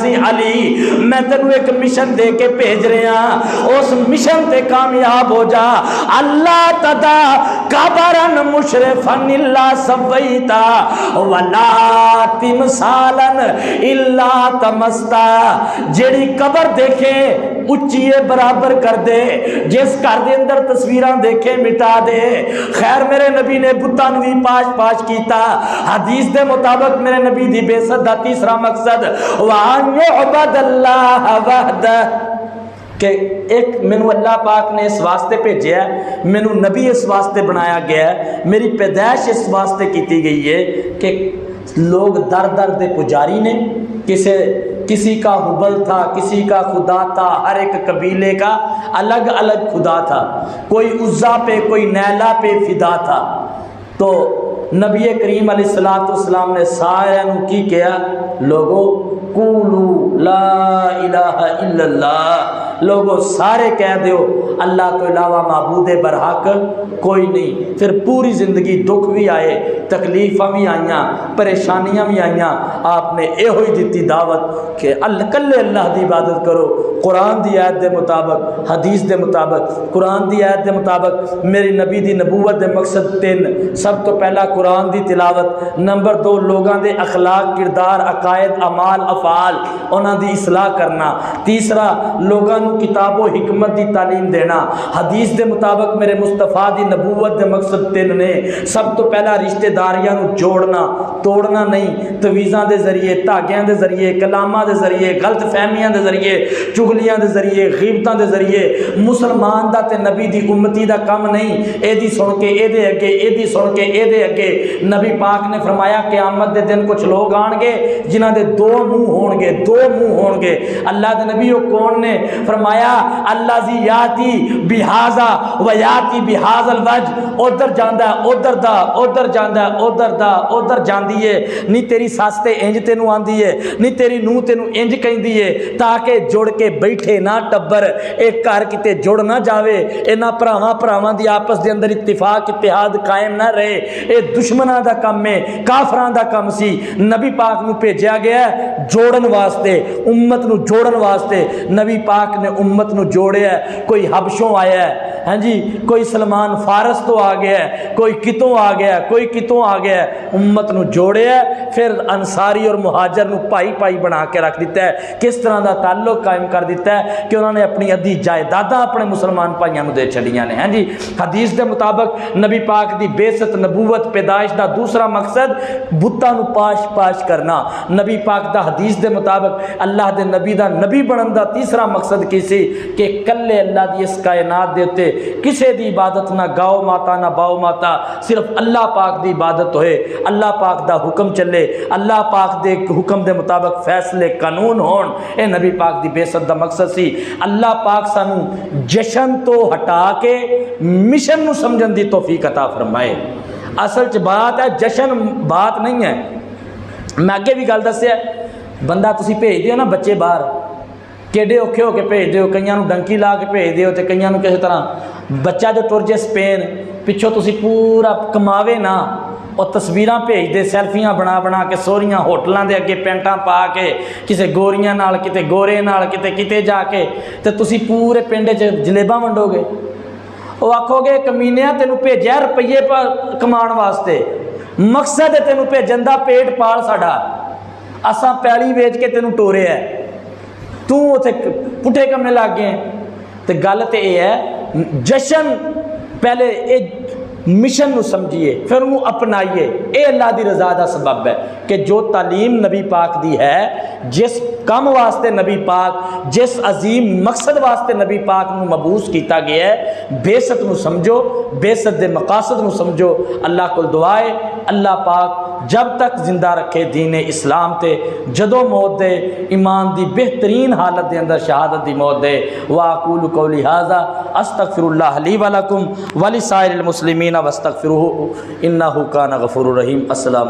سی علی میں تینوں ایک مشن دے کے بھیج رہا، اس مشن تے کامیاب ہو جا، اللہ تدا قبرن مشرفن الا سویتا ولا تمثالن الا تمستا، جیڑی قبر دیکھے اچھی برابر کر دے، جس گھر دے اندر تصویراں دیکھے مٹا دے۔ خیر میرے نبی نے بتاں نو بھی پاش کیتا۔ حدیث دے مطابق میرے نبی دی بعثت دا تیسرا مقصد وان یعبد اللہ وحدہ، کہ ایک مینو اللہ پاک نے اس واسطے بھیجا ہے، مینو نبی اس واسطے بنایا گیا ہے، میری پیدائش اس واسطے کیتی گئی ہے کہ لوگ در در دے پجاری نے، کسی کا حبل تھا، کسی کا خدا تھا، ہر ایک قبیلے کا الگ الگ خدا تھا، کوئی عزا پہ کوئی نیلا پہ فدا تھا۔ تو نبی کریم علیہ السلام نے سارے نو کی کیا، لوگو قولوا لا الہ الا اللہ، لوگو سارے کہہ دیو اللہ تو علاوہ معبود برحق کوئی نہیں۔ پھر پوری زندگی دکھ بھی آئے، تکلیفاں بھی آئیاں، پریشانیاں بھی آئیاں، آپ نے یہ ہوئی دیتی دعوت کہ کلے اللہ دی عبادت کرو، قرآن دی آیت دے مطابق، حدیث دے مطابق۔ قرآن دی آیت دے مطابق میری نبی دی نبوت دے مقصد تین، سب تو پہلا قرآن دی تلاوت، نمبر دو لوگاں دے اخلاق، کردار، عقائد، اعمال، افعال انہاں دی اصلاح کرنا، تیسرا لوگاں نو کتاب و حکمت دی تعلیم دینا۔ حدیث دے مطابق میرے مصطفیٰ دی نبوت دے مقصد تین نے، سب تو پہلا رشتہ داریاں نو جوڑنا، توڑنا نہیں، تویزاں دے ذریعے، دھاگیاں دے ذریعے، کلاماں دے ذریعے، غلط فہمیاں دے ذریعے، چغلیاں دے ذریعے، غیبتاں دے ذریعے۔ مسلمان دا تے نبی دی امتی دا کم نہیں اے دی سن کے اے دے اگے، اے دی سن کے اے دے اگے۔ نبی پاک نے فرمایا قیامت دے دن کچھ لوگ آن گے جنہاں دے دو منہ ہون گے، دو منہ ہون گے۔ اللہ دے نبی وہ کون نے؟ فرمایا اللہ زی یاتی بہذا و یاتی بہذا الوجہ، ادھر جاندا ہے ادھر دا، ادھر جاندا ہے ادھر دا، ادھر جاندی ہے، نہیں تیری ساس تے انج تینوں آندی ہے، نہیں تیری نوح تینوں انج کہندی ہے، تاکہ جڑ کے بیٹھے نہ ٹبر، ایک گھر کتے جڑ نہ جاوے، انہاں پراواں دی آپس دے اندر اتفاق اتحاد قائم نہ رہے، اے دشمناں دا کم ہے، کافراں دا کم سی۔ نبی پاک نو بھیجیا گیا ہے جوڑن واسطے، امت نو جوڑن واسطے۔ نبی پاک نے امت نو جوڑیا ہے، کوئی حبشوں آیا ہے، ہاں جی، کوئی سلمان فارس تو آ گیا ہے، کوئی کتوں آ گیا ہے، کوئی کتوں آ گیا ہے، امت نو جوڑیا ہے۔ پھر انصاری اور مہاجر نو پائی پائی بنا کے رکھ دیتا ہے، کس طرح دا تعلق قائم کر دیتا ہے کہ انہوں نے اپنی ادھی جائیداداں اپنے مسلمان بھائیاں نو دے چھڑیاں نے، ہاں جی۔ حدیث دے مطابق نبی پاک دی بعثت، نبوت، پیدائش دا دوسرا مقصد بتاں نو پاش کرنا۔ نبی پاک دا حدیث دے مطابق اللہ دے نبی دا نبی بنن دا تیسرا مقصد کی سی کہ کلے اللہ دی اس کائنات دے اتے کسے دی عبادت نہ گاؤ ماتا نہ باؤ ماتا، صرف اللہ پاک دی عبادت ہوئے، اللہ پاک دا حکم چلے، اللہ پاک دے حکم دے مطابق فیصلے قانون ہون۔ اے نبی پاک دی بعثت دا مقصد سی۔ اللہ پاک سانو جشن تو ہٹا کے مشن نو سمجھن دی توفیق عطا فرمائے۔ اصل چ بات ہے جشن بات نہیں ہے۔ میں اگے بھی گل دسیا، بندہ تسی بھیج دیو نا بچے باہر، کیڈے اوکھے ہو کے بھیج دیو، کئیاں نو ڈنکی لا کے بھیج دیو تے کئیاں نو کسی طرح بچہ جو ٹر جے سپین پچھوں تسی پورا کماوے نا، اور تصویراں بھیج دے سیلفیاں بنا کے سوریاں ہوٹلاں دے اگے پینٹاں پا کے کسے گوریاں نال کتے گورے نال کتے جا کے تے تسی پورے پنڈ چ جلیباں ونڈو گے۔ وہ آکھو گے کمینیا تینوں بھیجیا روپیے کمان واسطے، مقصد ہے تینوں بھیجن دا پیٹ پال ساڈا، اساں پیلی ویچ کے تینوں ٹورے ہے، تو اتنے پٹھے کمے لگ گئے۔ تو گل تو یہ ہے جشن پہلے مشن نو سمجھیے پھر انہوں اپنائیے، اے اللہ دی رضا دا سبب ہے کہ جو تعلیم نبی پاک دی ہے، جس کام واسطے نبی پاک، جس عظیم مقصد واسطے نبی پاک نو مبعوث کیتا گیا ہے، بعثت نو سمجھو، بعثت دے مقاصد نو سمجھو۔ اللہ کو دعائے اللہ پاک جب تک زندہ رکھے دین اسلام تے، جدو موت دے ایمان دی بہترین حالت دے اندر شہادت دی موت دے۔ وَأَقُولُ قَوْلِي هَذَا أَسْتَغْفِرُ اللَّهَ لِي وَلَكُمْ وَلِسَائِرِ الْمُسْلِمِينَ وَاسْتَغْفِرُوهُ إِنَّهُ كَانَ غَفُورًا رَحِيمًا۔ السلام